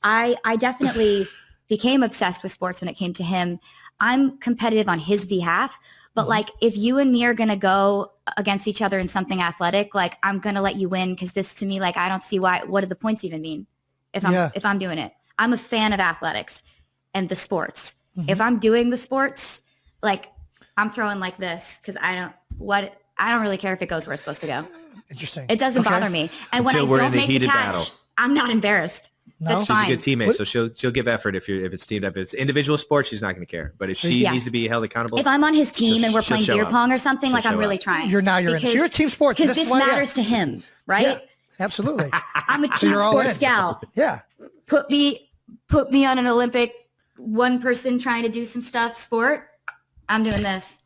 Speaker 3: I definitely became obsessed with sports when it came to him. I'm competitive on his behalf. But like, if you and me are going to go against each other in something athletic, like I'm going to let you win. Cause this to me, like, I don't see what do the points even mean if I'm doing it. I'm a fan of athletics and the sports. Mm-hmm. If I'm doing the sports, like I'm throwing like this. Cause I don't really care if it goes where it's supposed to go.
Speaker 2: Interesting.
Speaker 3: It doesn't bother me. And when I don't make the catch, I'm not embarrassed.
Speaker 2: No?
Speaker 3: That's
Speaker 1: She's
Speaker 3: fine.
Speaker 1: a good teammate, so she'll give effort if it's teamed up. If it's individual sports, she's not going to care. But if she needs to be held accountable,
Speaker 3: if I'm on his team and we're playing
Speaker 1: she'll
Speaker 3: beer
Speaker 1: show
Speaker 3: pong or something,
Speaker 1: She'll
Speaker 3: like I'm
Speaker 1: show
Speaker 3: really
Speaker 1: up.
Speaker 3: trying.
Speaker 2: You're in. So you're a team sports.
Speaker 3: Because this matters to him, right?
Speaker 2: Yeah, absolutely.
Speaker 3: I'm a team
Speaker 2: you're all
Speaker 3: sports
Speaker 2: in.
Speaker 3: gal.
Speaker 2: Yeah.
Speaker 3: Put me on an Olympic one person trying to do some stuff sport. I'm doing this.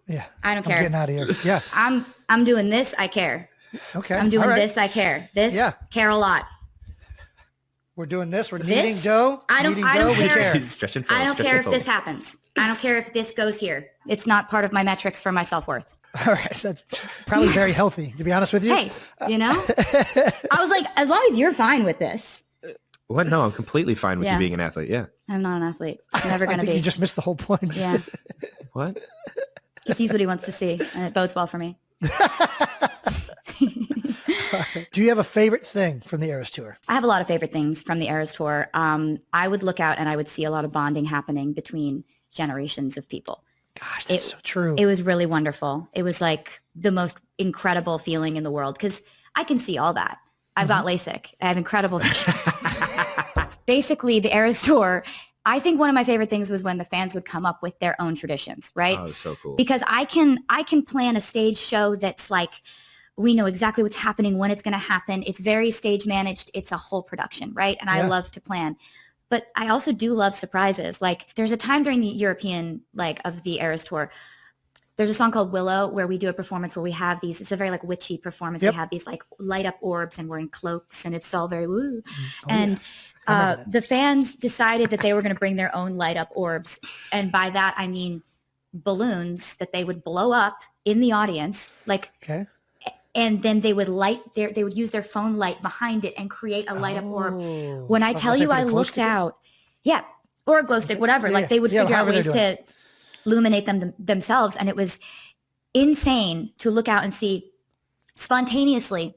Speaker 2: Yeah.
Speaker 3: I don't
Speaker 2: I'm
Speaker 3: care.
Speaker 2: getting out of here. Yeah.
Speaker 3: I'm doing this. I care.
Speaker 2: Okay.
Speaker 3: I'm doing
Speaker 2: All right.
Speaker 3: this. I care. This care a lot.
Speaker 2: We're doing this. We're
Speaker 3: This?
Speaker 2: kneading dough.
Speaker 3: I don't
Speaker 2: Kneading dough,
Speaker 3: care.
Speaker 2: we care.
Speaker 1: He's stretching forward,
Speaker 3: I don't
Speaker 1: stretching
Speaker 3: care if
Speaker 1: forward.
Speaker 3: this happens. I don't care if this goes here. It's not part of my metrics for my self-worth.
Speaker 2: All right. That's probably very healthy, to be honest with you.
Speaker 3: Hey, I was like, as long as you're fine with this.
Speaker 1: What? No, I'm completely fine with you being an athlete. Yeah.
Speaker 3: I'm not an athlete. I'm never
Speaker 2: I
Speaker 3: going to
Speaker 2: think
Speaker 3: be.
Speaker 2: you just missed the whole point.
Speaker 3: Yeah.
Speaker 1: What?
Speaker 3: He sees what he wants to see, and it bodes well for me.
Speaker 2: Do you have a favorite thing from the Eras Tour?
Speaker 3: I have a lot of favorite things from the Eras Tour. I would look out and I would see a lot of bonding happening between generations of people.
Speaker 2: Gosh, that's so true.
Speaker 3: It was really wonderful. It was like the most incredible feeling in the world because I can see all that. I've got LASIK. I have incredible vision. Basically, the Eras Tour, I think one of my favorite things was when the fans would come up with their own traditions, right?
Speaker 1: Oh, so cool.
Speaker 3: Because I can plan a stage show that's like, we know exactly what's happening, when it's going to happen. It's very stage managed. It's a whole production, right? And I love to plan. But I also do love surprises. Like there's a time during the European of the Eras Tour, there's a song called Willow where we do a performance where we have these, it's a very witchy performance. We have these light up orbs and we're in cloaks and it's all very woo. The fans decided that they were going to bring their own light up orbs. And by that, I mean balloons that they would blow up in the audience.
Speaker 2: Okay.
Speaker 3: And then they would they would use their phone light behind it and create a light up orb. When I tell you I looked out, or a glow stick, whatever, they would figure out ways to illuminate them themselves. And it was insane to look out and see spontaneously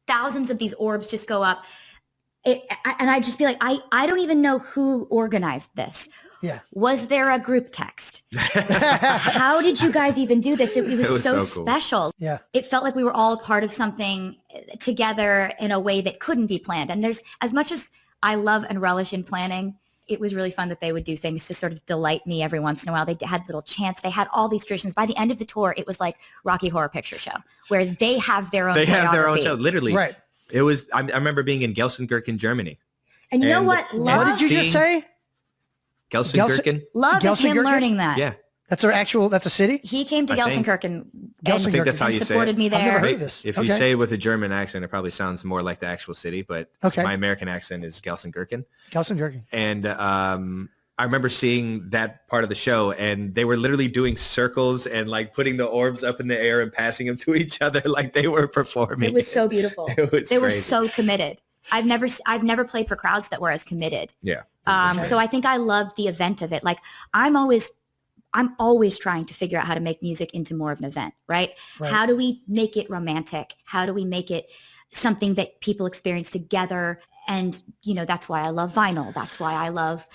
Speaker 3: thousands of these orbs just go up. And I'd just be like, I don't even know who organized this.
Speaker 2: Yeah.
Speaker 3: Was there a group text? How did you guys even do this? It was so
Speaker 1: cool.
Speaker 3: special.
Speaker 2: Yeah.
Speaker 3: It felt like we were all part of something together in a way that couldn't be planned. And there's, as much as I love and relish in planning, it was really fun that they would do things to sort of delight me every once in a while. They had little chants. They had all these traditions. By the end of the tour, it was like Rocky Horror Picture Show, where they have their own
Speaker 1: They have their own
Speaker 3: choreography.
Speaker 1: show, literally.
Speaker 2: Right.
Speaker 1: It was, I remember being in Gelsenkirchen, Germany.
Speaker 3: And you know what?
Speaker 2: What did you just say?
Speaker 1: Gelsenkirchen?
Speaker 3: Love is him
Speaker 2: Gelsenkirchen?
Speaker 3: learning that.
Speaker 1: Yeah.
Speaker 2: That's a city?
Speaker 3: He came to
Speaker 1: I think-
Speaker 3: Gelsenkirchen
Speaker 1: I think that's how
Speaker 3: and
Speaker 1: you say
Speaker 3: supported
Speaker 1: it.
Speaker 3: me there.
Speaker 2: I've never heard of this.
Speaker 1: If you
Speaker 2: Okay.
Speaker 1: say it with a German accent, it probably sounds more like the actual city, but
Speaker 2: Okay.
Speaker 1: my American accent is Gelsenkirchen.
Speaker 2: Gelsenkirchen.
Speaker 1: And I remember seeing that part of the show, and they were literally doing circles and putting the orbs up in the air and passing them to each other like they were performing.
Speaker 3: It was so beautiful.
Speaker 1: They
Speaker 3: were so committed. I've never played for crowds that were as committed.
Speaker 1: Yeah.
Speaker 3: So I think I loved the event of it. I'm always trying to figure out how to make music into more of an event, right? How do we make it romantic? How do we make it something that people experience together? And, that's why I love vinyl. That's why I love,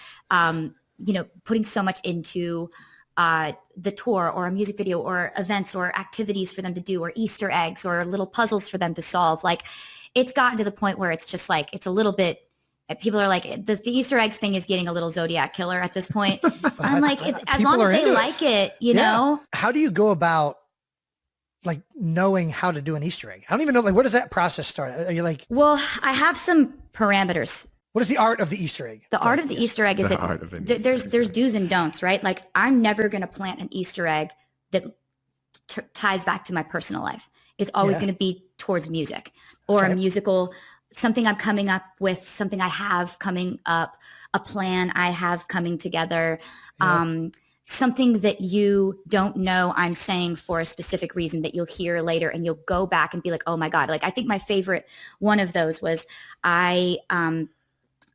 Speaker 3: putting so much into the tour or a music video or events or activities for them to do or Easter eggs or little puzzles for them to solve. It's gotten to the point where it's just it's a little bit, people are like, the Easter eggs thing is getting a little Zodiac killer at this point. I'm like, as long as they like it, you know?
Speaker 2: How do you go about knowing how to do an Easter egg? I don't even know, where does that process start? Are you
Speaker 3: Well, I have some parameters.
Speaker 2: what is the art of the Easter egg?
Speaker 3: The art of the Easter egg is
Speaker 1: The
Speaker 3: that
Speaker 1: art of an
Speaker 3: there's do's and don'ts, right? I'm never going to plant an Easter egg that ties back to my personal life. It's always going to be towards music or a musical, something I'm coming up with, something I have coming up, a plan I have coming together, something that you don't know I'm saying for a specific reason that you'll hear later and you'll go back and be like, oh my God. I think my favorite one of those was I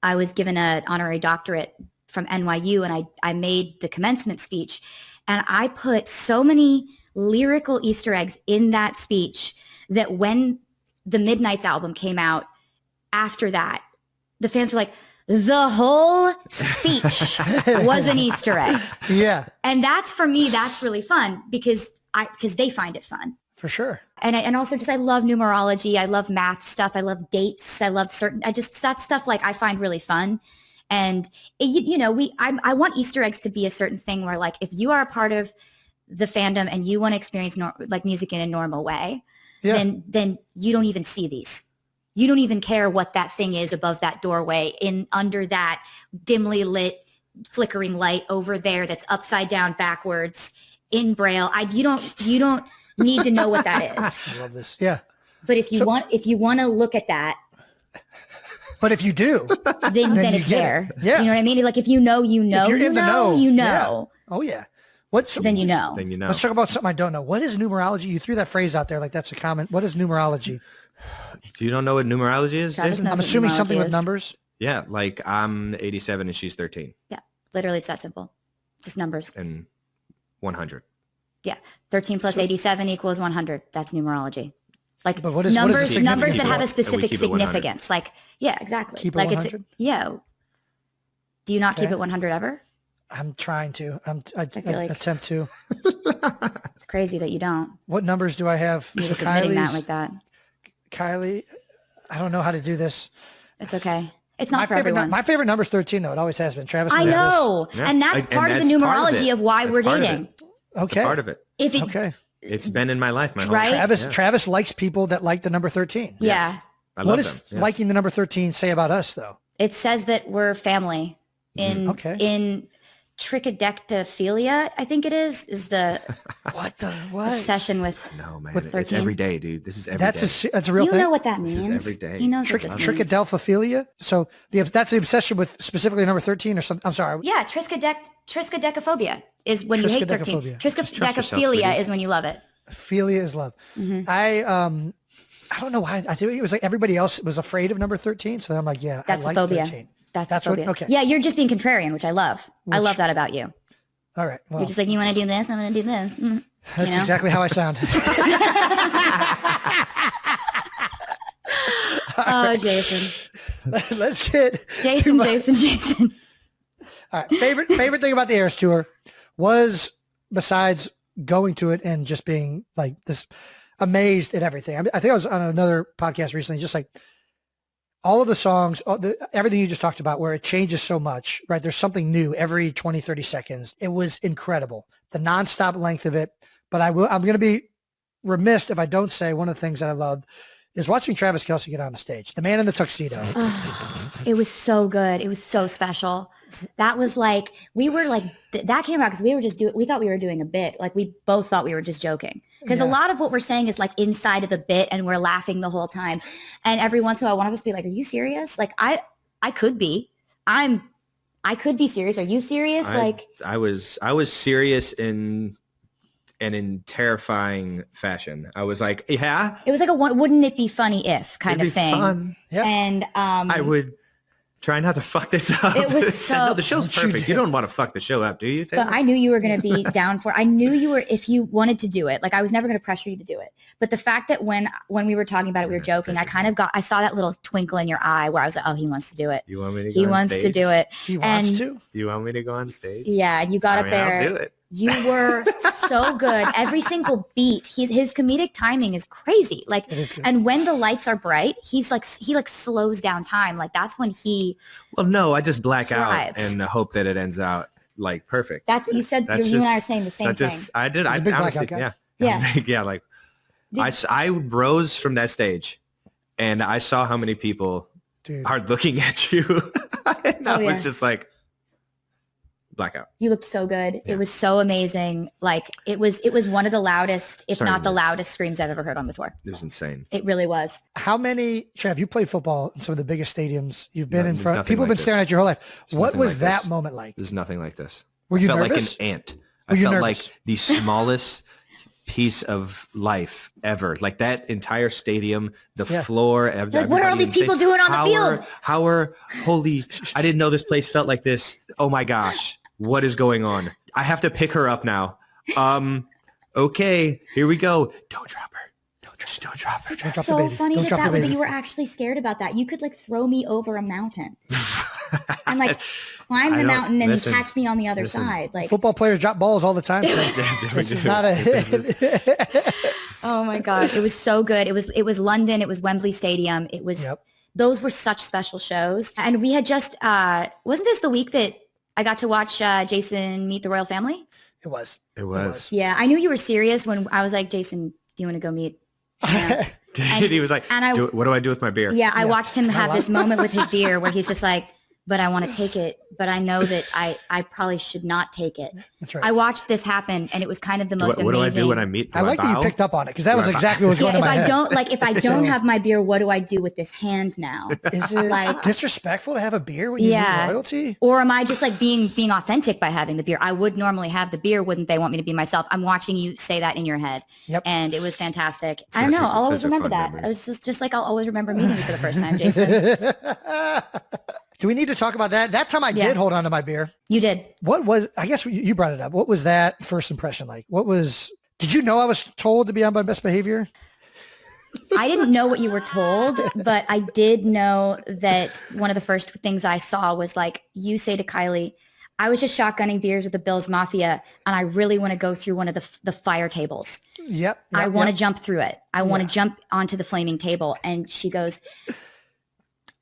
Speaker 3: was given an honorary doctorate from NYU and I made the commencement speech and I put so many lyrical Easter eggs in that speech that when the Midnights album came out after that, the fans were like, the whole speech was an Easter egg.
Speaker 2: Yeah.
Speaker 3: And that's, for me, that's really fun because they find it fun.
Speaker 2: For sure.
Speaker 3: And also just, I love numerology. I love math stuff. I love dates. I love that stuff like I find really fun. And I want Easter eggs to be a certain thing where like, if you are a part of the fandom and you want to experience like music in a normal way, then you don't even see these. You don't even care what that thing is above that doorway under that dimly lit flickering light over there that's upside down backwards in Braille. You don't need to know what that is.
Speaker 2: I love this. Yeah.
Speaker 3: But if you want to look at that,
Speaker 2: but if you do,
Speaker 3: then it's there.
Speaker 2: Yeah.
Speaker 3: Do you know what I mean? Like if you know,
Speaker 2: If you're in the know,
Speaker 3: you know.
Speaker 2: Yeah. Oh yeah.
Speaker 3: Then you know.
Speaker 2: Let's talk about something I don't know. What is numerology? You threw that phrase out there like that's a comment. What is numerology?
Speaker 1: You don't know what numerology is?
Speaker 3: I'm
Speaker 2: assuming something with numbers.
Speaker 1: Yeah, like I'm 87 and she's 13.
Speaker 3: Yeah, literally it's that simple. Just numbers.
Speaker 1: And 100.
Speaker 3: Yeah, 13 plus 87 equals 100. That's numerology. Like
Speaker 2: but what is,
Speaker 3: numbers
Speaker 2: what
Speaker 3: numbers that have a specific significance. Like, yeah, exactly.
Speaker 2: Keep it
Speaker 3: like
Speaker 2: 100?
Speaker 3: Do you not keep it 100 ever?
Speaker 2: I'm trying to. I attempt to.
Speaker 3: It's crazy that you don't.
Speaker 2: What numbers do I have?
Speaker 3: You're just admitting that like that.
Speaker 2: Kylie, I don't know how to do this.
Speaker 3: It's okay. It's not for everyone.
Speaker 2: My favorite number is 13, though. It always has been. Travis.
Speaker 3: I know.
Speaker 1: Yeah.
Speaker 3: And that's part of the numerology of why we're dating.
Speaker 2: Okay.
Speaker 1: Part of it.
Speaker 2: Okay.
Speaker 1: It's been in my life, my whole life.
Speaker 2: Travis likes people that like the number 13.
Speaker 3: Yeah.
Speaker 1: Yes. I
Speaker 2: what
Speaker 1: love
Speaker 2: does
Speaker 1: them.
Speaker 2: liking the number 13 say about us, though?
Speaker 3: It says that we're family. In trichodectophilia, I think it is the
Speaker 2: what
Speaker 3: obsession with.
Speaker 1: No, man.
Speaker 3: With 13.
Speaker 1: It's every day, dude. This is every day.
Speaker 2: That's a real thing.
Speaker 3: You know what that means.
Speaker 1: This is every day.
Speaker 3: He knows what this means.
Speaker 2: Trichodectophilia. So that's the obsession with specifically number 13 or something. I'm sorry.
Speaker 3: Yeah, triskaidekaphobia is when you hate 13. Triskaidekaphilia is when you love it.
Speaker 2: Philia is love. Mm-hmm. I don't know why. I think it was like everybody else was afraid of number 13. So I'm like, yeah,
Speaker 3: that's
Speaker 2: I like
Speaker 3: phobia.
Speaker 2: 13.
Speaker 3: That's phobia.
Speaker 2: Okay.
Speaker 3: Yeah, you're just being contrarian, which I love. I love that about you.
Speaker 2: All right. Well,
Speaker 3: you're just like, you want to do this? I'm going to do this.
Speaker 2: That's exactly how I sound.
Speaker 3: Oh, Jason.
Speaker 2: Let's get
Speaker 3: Jason.
Speaker 2: All right. Favorite thing about the Eras Tour was, besides going to it and just being like this amazed at everything. I think I was on another podcast recently, just like all of the songs, everything you just talked about, where it changes so much, right? There's something new every 20, 30 seconds. It was incredible. The nonstop length of it. But I'm going to be remiss if I don't say one of the things that I loved is watching Travis Kelce get on the stage, the man in the tuxedo.
Speaker 3: It was so good. It was so special. That was like, we were like, that came out because we thought we were doing a bit. Like we both thought we were just joking. Because a lot of what we're saying is like inside of a bit and we're laughing the whole time. And every once in a while, one of us would be like, are you serious? Like I could be. I could be serious. Are you serious?
Speaker 1: I was serious in terrifying fashion. I was like, yeah.
Speaker 3: It was like wouldn't it be funny if kind of thing.
Speaker 1: Fun.
Speaker 2: Yeah.
Speaker 3: And
Speaker 1: I would try not to fuck this up.
Speaker 3: It was
Speaker 1: no, the show's perfect. You don't want to fuck the show up, do you, Taylor?
Speaker 3: But I knew you were going to be down for. I knew you were if you wanted to do it. Like I was never going to pressure you to do it. But the fact that when we were talking about it, we were joking. I saw that little twinkle in your eye where I was like, oh, he wants to do it.
Speaker 1: You want me to?
Speaker 3: He wants to do it.
Speaker 2: He wants to.
Speaker 1: Do you want me to go on stage?
Speaker 3: Yeah, and you got up there.
Speaker 1: I'll do it.
Speaker 3: You were so good. Every single beat, his comedic timing is crazy. Like, and when the lights are bright, he slows down time. Like that's when he.
Speaker 1: Well, no, I just black
Speaker 3: thrives.
Speaker 1: out and hope that it ends out like perfect.
Speaker 3: That's you said. You and I are saying the same thing.
Speaker 1: I did. I honestly, yeah. Yeah. Like, I rose from that stage, and I saw how many people are looking at you, and I was just like. Blackout.
Speaker 3: You looked so good. Yeah. It was so amazing. Like it was one of the loudest, if not the loudest screams I've ever heard on the tour.
Speaker 1: It was insane.
Speaker 3: It really was.
Speaker 2: How many, Trev, you played football in some of the biggest stadiums you've been in front. People have been staring at your whole life. What was that moment like?
Speaker 1: There's nothing like this.
Speaker 2: Were you
Speaker 1: nervous?
Speaker 2: nervous?
Speaker 1: I felt like an ant. I felt like the smallest piece of life ever. Like that entire stadium, the floor.
Speaker 3: Like, what are all these people doing on the field?
Speaker 1: Holy, I didn't know this place felt like this. Oh my gosh. What is going on? I have to pick her up now. Okay, here we go. Don't drop her. Just don't drop her.
Speaker 2: Don't drop the
Speaker 3: So
Speaker 2: baby.
Speaker 3: funny
Speaker 2: Don't drop the
Speaker 3: that
Speaker 2: baby.
Speaker 3: you were actually scared about that. You could like throw me over a mountain and like climb the mountain and catch me on the other side. Like
Speaker 2: Football players drop balls all the time. This is not a
Speaker 3: oh my God. It was so good. It was London. It was Wembley Stadium. It was, those were such special shows. And we had just, wasn't this the week that I got to watch Jason meet the royal family?
Speaker 2: It was.
Speaker 3: Yeah. I knew you were serious when I was like, Jason, do you want to go meet?
Speaker 1: He was like, what do I do with my beer?
Speaker 3: Yeah, I watched him have this moment with his beer where he's just like, but I want to take it, but I know that I probably should not take it.
Speaker 2: That's right.
Speaker 3: I watched this happen, and it was kind of the most amazing.
Speaker 1: What do I do when I meet?
Speaker 2: I like that you picked up on it because that was exactly what was going on in my head.
Speaker 3: If I don't have my beer, what do I do with this hand now?
Speaker 2: Is it like disrespectful to have a beer when you need royalty?
Speaker 3: Or am I just like being authentic by having the beer? I would normally have the beer. Wouldn't they want me to be myself? I'm watching you say that in your head. Yep. And it was fantastic. I don't know. I'll always remember that. Memory. I was just like, I'll always remember meeting you for the first time, Jason.
Speaker 2: Do we need to talk about that? That time I did hold on to my beer.
Speaker 3: You did.
Speaker 2: What was, I guess you brought it up. What was that first impression like? Did you know I was told to be on my best behavior?
Speaker 3: I didn't know what you were told, but I did know that one of the first things I saw was like, you say to Kylie, I was just shotgunning beers with the Bills Mafia, and I really want to go through one of the fire tables.
Speaker 2: Yep.
Speaker 3: I want to jump through it. I want to jump onto the flaming table. And she goes,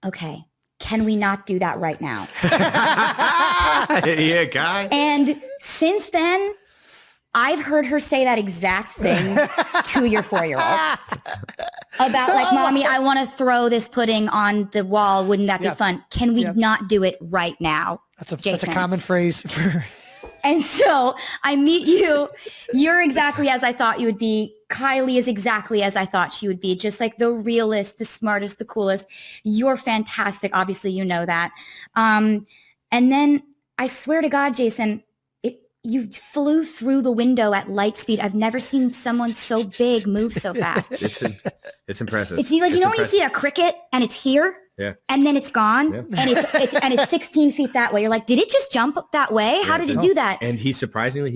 Speaker 3: okay. Can we not do that right now?
Speaker 1: Yeah, guy.
Speaker 3: And since then, I've heard her say that exact thing to your 4-year-old about like, mommy, I want to throw this pudding on the wall. Wouldn't that be fun? Can we not do it right now?
Speaker 2: That's a common phrase for.
Speaker 3: And so I meet you. You're exactly as I thought you would be. Kylie is exactly as I thought she would be. Just like the realest, the smartest, the coolest. You're fantastic. Obviously, you know that. And then I swear to God, Jason, you flew through the window at light speed. I've never seen someone so big move so fast.
Speaker 1: It's impressive.
Speaker 3: It's like, when you see a cricket and it's here?
Speaker 1: Yeah.
Speaker 3: And then it's gone, and it's 16 feet that way. You're like, did it just jump up that way? How did it do that?
Speaker 1: And he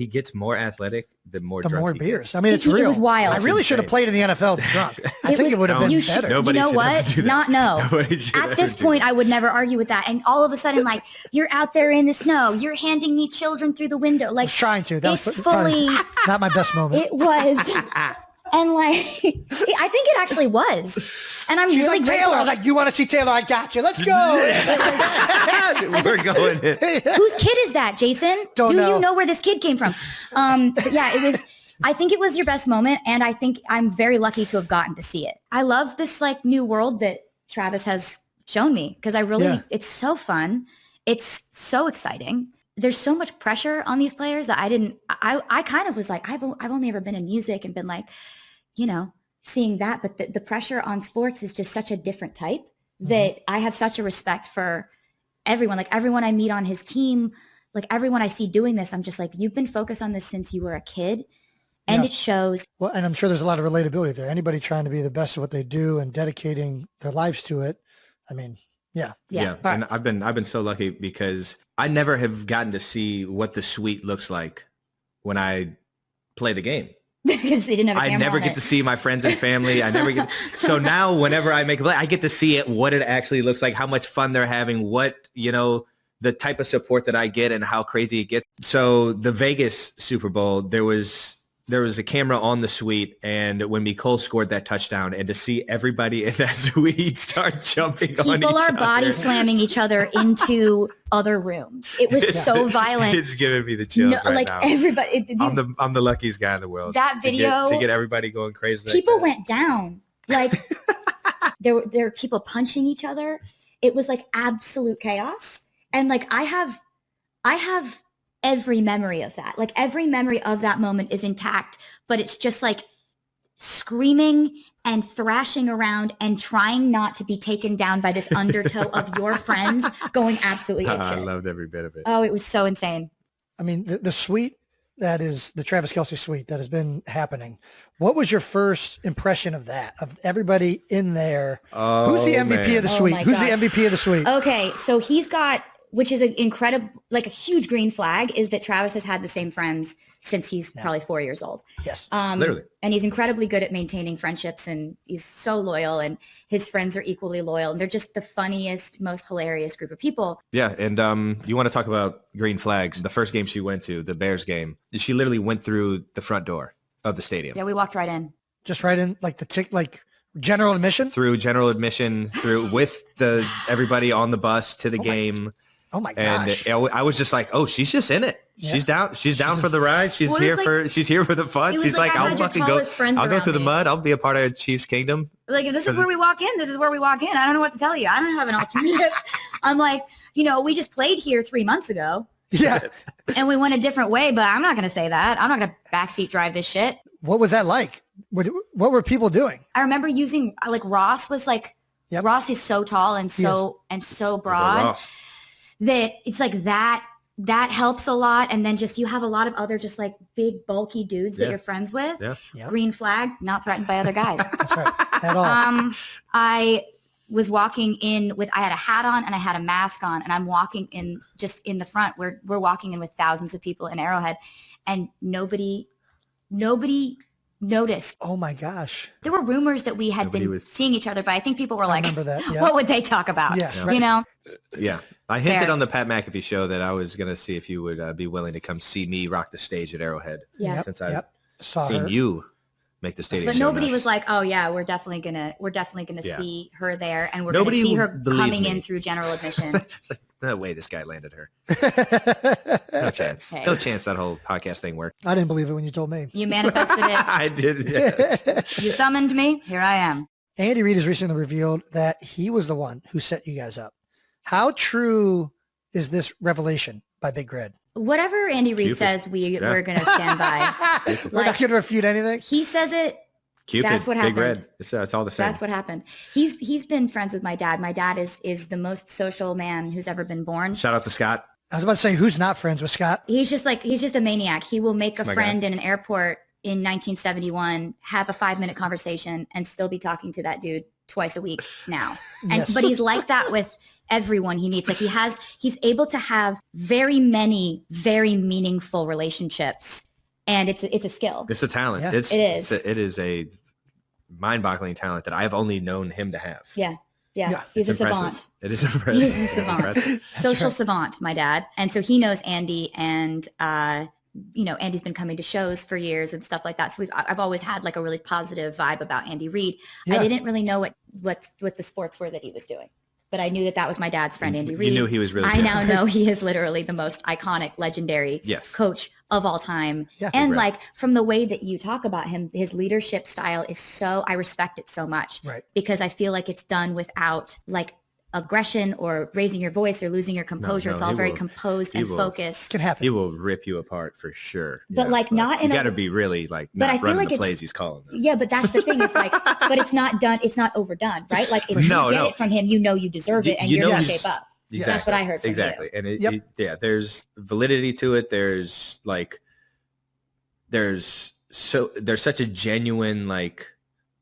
Speaker 1: gets more athletic the more
Speaker 2: beers. I mean, it's real.
Speaker 3: It was wild.
Speaker 2: I really should have played in the NFL drunk. I think it would have been better.
Speaker 3: You know what? At this point, I would never argue with that. And all of a sudden, like, you're out there in the snow. You're handing me children through the window. Like, I
Speaker 2: was trying to. That was
Speaker 3: fully
Speaker 2: not my best moment.
Speaker 3: It was. And like, I think it actually was. And I'm
Speaker 2: She's
Speaker 3: really
Speaker 2: like, Taylor. I was like, you want to see Taylor? I got you. Let's go.
Speaker 1: We're going in.
Speaker 3: Whose kid is that, Jason? Do you know where this kid came from? But yeah, I think it was your best moment. And I think I'm very lucky to have gotten to see it. I love this like new world that Travis has shown me because it's so fun. It's so exciting. There's so much pressure on these players that I kind of was like, I've only ever been in music and been like, seeing that, but the pressure on sports is just such a different type that I have such a respect for everyone. Like everyone I meet on his team, like everyone I see doing this, I'm just like, you've been focused on this since you were a kid and it shows. Well,
Speaker 2: and I'm sure there's a lot of relatability there. Anybody trying to be the best at what they do and dedicating their lives to it. I mean, yeah.
Speaker 1: And I've been so lucky because I never have gotten to see what the suite looks like when I play the game.
Speaker 3: Because they didn't have a camera
Speaker 1: I never get to see my friends and family. So now whenever I make a play, I get to see what it actually looks like, how much fun they're having, what, the type of support that I get and how crazy it gets. So the Vegas Super Bowl, there was a camera on the suite, and when Nicole scored that touchdown, and to see everybody in that suite start jumping on each other.
Speaker 3: People are body slamming each other into other rooms. It was so violent.
Speaker 1: It's giving me the chills right now.
Speaker 3: Everybody.
Speaker 1: I'm the luckiest guy in the world.
Speaker 3: That video.
Speaker 1: To get everybody going crazy.
Speaker 3: People went down. Like there were people punching each other. It was like absolute chaos. And like I have every memory of that. Like every memory of that moment is intact, but it's just like screaming and thrashing around and trying not to be taken down by this undertow of your friends going absolutely apeshit.
Speaker 1: I loved every bit of it.
Speaker 3: Oh, it was so insane.
Speaker 2: I mean, the suite that is the Travis Kelce suite that has been happening. What was your first impression of that, of everybody in there? Who's the MVP of the suite? Who's the MVP of the suite?
Speaker 3: Okay, so he's got which is an incredible, like a huge green flag, is that Travis has had the same friends since he's probably 4 years old.
Speaker 2: Yes.
Speaker 1: Literally.
Speaker 3: And he's incredibly good at maintaining friendships, and he's so loyal, and his friends are equally loyal. And they're just the funniest, most hilarious group of people.
Speaker 1: Yeah. And you want to talk about green flags. The first game she went to, the Bears game, she literally went through the front door of the stadium.
Speaker 3: Yeah, we walked right in.
Speaker 2: Just right in, like general admission?
Speaker 1: Through general admission, with everybody on the bus to the game.
Speaker 2: Oh my gosh.
Speaker 1: And I was just like, oh, she's just in it.
Speaker 2: Yeah.
Speaker 1: She's down. She's down for the ride. She's here for the fun. She's like, I'll fucking go. I'll go through the mud. I'll be a part of Chiefs Kingdom.
Speaker 3: Like, if this is where we walk in, this is where we walk in. I don't know what to tell you. I don't have an alternative. I'm like, we just played here 3 months ago.
Speaker 2: Yeah.
Speaker 3: And we went a different way, but I'm not going to say that. I'm not going to backseat drive this shit.
Speaker 2: What was that like? What were people doing?
Speaker 3: I remember using, like, Ross was like, Ross is so tall and so broad that it's like that helps a lot. And then just, you have a lot of other just like big bulky dudes that you're friends with. Yeah. Yep. Green flag, not threatened by other guys.
Speaker 2: That's right. At all.
Speaker 3: I was walking in I had a hat on and I had a mask on, and I'm walking in just in the front. We're walking in with thousands of people in Arrowhead, and nobody noticed.
Speaker 2: Oh my gosh.
Speaker 3: There were rumors that we had been seeing each other, but I think people were like,
Speaker 2: remember that. Yeah.
Speaker 3: What would they talk about?
Speaker 2: Yeah. Right.
Speaker 1: Yeah. I hinted on the Pat McAfee show that I was going to see if you would be willing to come see me rock the stage at Arrowhead.
Speaker 3: Yeah.
Speaker 1: Since I've seen you make the stadium.
Speaker 3: But nobody was like, oh yeah, we're definitely gonna see her there, and we're gonna see her coming in through general admission.
Speaker 1: No way this guy landed her. No chance. Hey. No chance that whole podcast thing worked.
Speaker 2: I didn't believe it when you told me.
Speaker 3: You manifested it.
Speaker 1: I did, yes.
Speaker 3: You summoned me. Here I am.
Speaker 2: Andy Reid has recently revealed that he was the one who set you guys up. How true is this revelation by Big Red?
Speaker 3: Whatever Andy Reid says, we're going to stand by.
Speaker 2: We're not going to refute anything.
Speaker 3: He says it.
Speaker 1: Cupid,
Speaker 3: that's what happened.
Speaker 1: Big Red. It's all the same.
Speaker 3: That's what happened. He's been friends with my dad. My dad is the most social man who's ever been born.
Speaker 1: Shout out to Scott.
Speaker 2: I was about to say, who's not friends with Scott?
Speaker 3: He's just a maniac. He will make a friend in an airport in 1971, have a 5-minute conversation, and still be talking to that dude twice a week now. But he's like that with everyone he meets. Like he's able to have very many, very meaningful relationships. And it's a skill.
Speaker 1: It's a talent.
Speaker 2: Yeah.
Speaker 1: It is a mind-boggling talent that I've only known him to have.
Speaker 3: Yeah. He's a savant.
Speaker 1: It is impressive.
Speaker 3: He's a savant. Social savant, my dad. And so he knows Andy, and Andy's been coming to shows for years and stuff like that. So I've always had like a really positive vibe about Andy Reid. Yeah. I didn't really know what the sports were that he was doing. But I knew that was my dad's friend, Andy Reid.
Speaker 1: You knew he was really good.
Speaker 3: I now know he is literally the most iconic, legendary coach of all time. Yeah, and like from the way that you talk about him, his leadership style is I respect it so much.
Speaker 2: Right.
Speaker 3: Because I feel like it's done without like aggression or raising your voice or losing your composure. It's all very composed and focused.
Speaker 2: Can happen.
Speaker 1: He will rip you apart for sure.
Speaker 3: But not in
Speaker 1: you got to be really like not running the plays he's calling them.
Speaker 3: Yeah, but that's the thing. It's like, but it's not done. It's not overdone, right? Like if you get it from him, you deserve it, and you're going to shape up.
Speaker 1: Exactly.
Speaker 3: That's what I heard from
Speaker 1: you. And there's validity to it. There's such a genuine like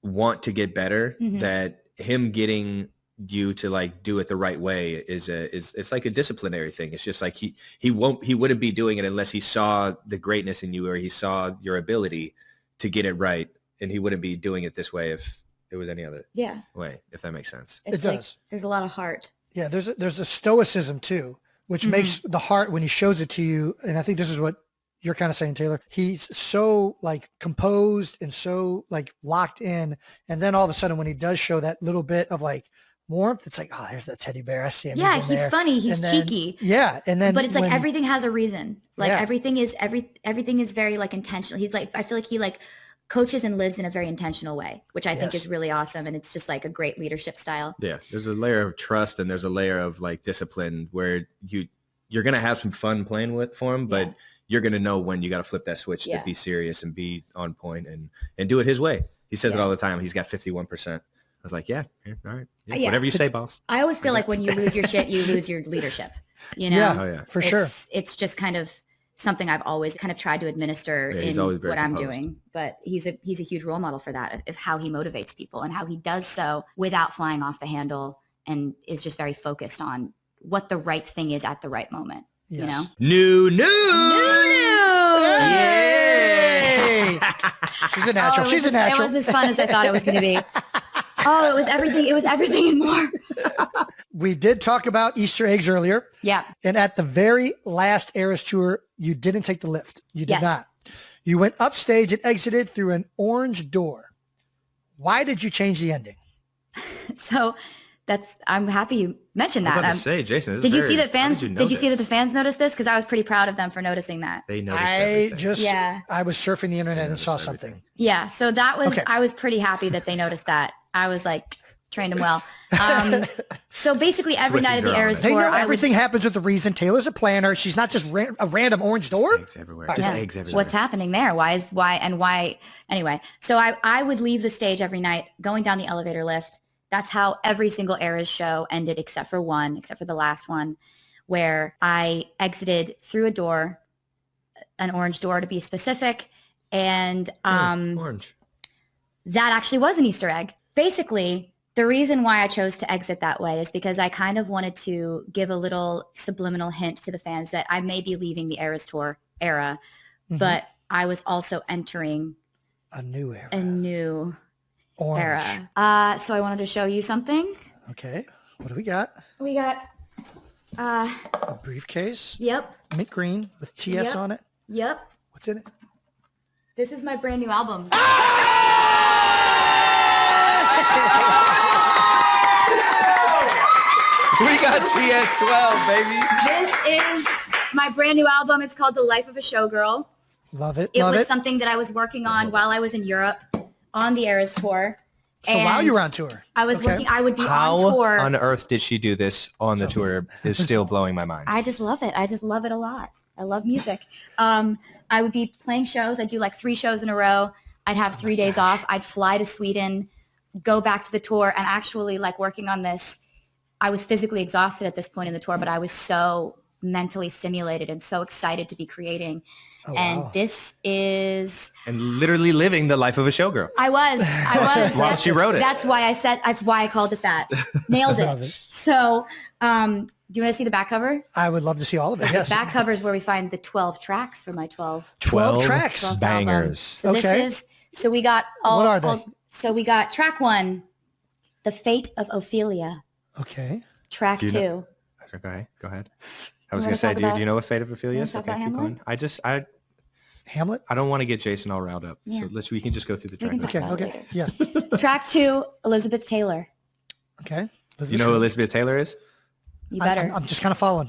Speaker 1: want to get better that him getting you to like do it the right way is it's like a disciplinary thing. It's just like he wouldn't be doing it unless he saw the greatness in you or he saw your ability to get it right, and he wouldn't be doing it this way if it was any other way, if that makes sense.
Speaker 2: It does.
Speaker 3: There's a lot of heart.
Speaker 2: Yeah, there's a stoicism too, which makes the heart when he shows it to you, and I think this is what you're kind of saying, Taylor. He's so like composed and so like locked in, and then all of a sudden when he does show that little bit of like warmth, it's like, oh, there's that teddy bear. I see him.
Speaker 3: Yeah, he's funny. He's cheeky.
Speaker 2: Yeah, and then
Speaker 3: but it's like everything has a reason. Like everything is very like intentional. He's like, I feel like he like coaches and lives in a very intentional way, which I think is really awesome. And it's just like a great leadership style. Yeah,
Speaker 1: there's a layer of trust and there's a layer of like discipline where you're gonna have some fun playing for him, but you're gonna know when you got to flip that switch to be serious and be on point and do it his way. He says it all the time. He's got 51%. I was like, all right. Whatever you say, boss.
Speaker 3: I always feel like when you lose your shit, you lose your leadership,
Speaker 2: Yeah, for sure.
Speaker 3: It's just kind of something I've always kind of tried to administer in what I'm doing. But he's a huge role model for that, of how he motivates people and how he does so without flying off the handle, and is just very focused on what the right thing is at the right moment.
Speaker 2: Yes.
Speaker 3: You know?
Speaker 1: New.
Speaker 2: Yay! She's a natural. She's a natural.
Speaker 3: It was as fun as I thought it was going to be. Oh, it was everything. It was everything and more.
Speaker 2: We did talk about Easter eggs earlier.
Speaker 3: Yeah.
Speaker 2: And at the very last Eras tour, you didn't take the lift. You did
Speaker 3: Yes.
Speaker 2: not. You went upstage and exited through an orange door. Why did you change the ending?
Speaker 3: So I'm happy you mentioned that.
Speaker 1: I was about to say, Jason, this
Speaker 3: did
Speaker 1: is
Speaker 3: you
Speaker 1: very-
Speaker 3: see that fans?
Speaker 1: how you
Speaker 3: Did you see
Speaker 1: know
Speaker 3: that the fans noticed this? Because I was pretty proud of them for noticing that.
Speaker 1: They noticed everything.
Speaker 2: I was surfing the internet and saw
Speaker 1: everything.
Speaker 2: something.
Speaker 3: Yeah. So that was,
Speaker 2: Okay.
Speaker 3: I was pretty happy that they noticed that. I was like, trained them well. So basically every night of the
Speaker 1: Swifties are on
Speaker 3: Eras
Speaker 1: it.
Speaker 2: They
Speaker 3: tour,
Speaker 2: know everything happens with a reason. Taylor's a planner. She's not just a random orange door.
Speaker 1: Eggs everywhere. Just eggs everywhere.
Speaker 3: What's happening there? Why? Anyway, so I would leave the stage every night going down the elevator lift. That's how every single Eras show ended except for the last one, where I exited through a door, an orange door to be specific. And
Speaker 1: Orange.
Speaker 3: that actually was an Easter egg. Basically, the reason why I chose to exit that way is because I kind of wanted to give a little subliminal hint to the fans that I may be leaving the Eras Tour era, but I was also entering
Speaker 2: A new era.
Speaker 3: a new
Speaker 2: Orange.
Speaker 3: era. So I wanted to show you something.
Speaker 2: Okay. What do we got?
Speaker 3: We got,
Speaker 2: A briefcase.
Speaker 3: yep,
Speaker 2: Mint green with TS
Speaker 3: Yep.
Speaker 2: on it.
Speaker 3: yep.
Speaker 2: What's in it?
Speaker 3: This is my brand new album.
Speaker 1: We got TS12, baby.
Speaker 3: This is my brand new album. It's called The Life of a Showgirl.
Speaker 2: Love it.
Speaker 3: It
Speaker 2: Love
Speaker 3: was
Speaker 2: it.
Speaker 3: something that I was working on while I was in Europe on the Eras Tour.
Speaker 2: So while
Speaker 3: And
Speaker 2: you were on tour.
Speaker 3: I was
Speaker 2: Okay.
Speaker 3: working, I would be
Speaker 1: How
Speaker 3: on tour.
Speaker 1: on earth did she do this on the tour is still blowing my mind.
Speaker 3: I just love it. I just love it a lot. I love music. I would be playing shows. I'd do like 3 shows in a row. I'd have 3 days off. I'd fly to Sweden, go back to the tour, and actually like working on this. I was physically exhausted at this point in the tour, but I was so mentally stimulated and so excited to be creating.
Speaker 2: Oh,
Speaker 3: And
Speaker 2: wow.
Speaker 3: this is,
Speaker 1: And literally living the life of a showgirl.
Speaker 3: I was.
Speaker 1: While she wrote it.
Speaker 3: That's why I called it that. Nailed
Speaker 2: Love
Speaker 3: it.
Speaker 2: it.
Speaker 3: So, do you want to see the back cover?
Speaker 2: I would love to see all of it. Yes.
Speaker 3: Back cover is where we find the 12 tracks for my 12
Speaker 2: 12 tracks.
Speaker 3: 12th
Speaker 1: Bangers.
Speaker 3: album. So
Speaker 2: Okay.
Speaker 3: this is, so we got all.
Speaker 2: What are they?
Speaker 3: So we got track 1, The Fate of Ophelia.
Speaker 2: Okay.
Speaker 3: Track
Speaker 1: Do you
Speaker 3: 2.
Speaker 1: know- Okay, go ahead. I was
Speaker 3: wanna
Speaker 1: going to say,
Speaker 3: talk
Speaker 1: do
Speaker 3: about-
Speaker 1: you know what Fate of Ophelia
Speaker 3: you
Speaker 1: is?
Speaker 3: wanna talk
Speaker 1: Okay,
Speaker 3: about
Speaker 1: keep
Speaker 3: Hamlet?
Speaker 1: going.
Speaker 2: Hamlet.
Speaker 1: I don't want to get Jason all riled up.
Speaker 3: Yeah.
Speaker 1: So we can just go through the
Speaker 3: We can
Speaker 1: track.
Speaker 3: talk
Speaker 2: Okay.
Speaker 3: about it
Speaker 2: Okay.
Speaker 3: later.
Speaker 2: Yeah.
Speaker 3: Track 2, Elizabeth Taylor.
Speaker 2: Okay.
Speaker 1: You know who Elizabeth Taylor is?
Speaker 3: You better.
Speaker 2: I'm just kind of following.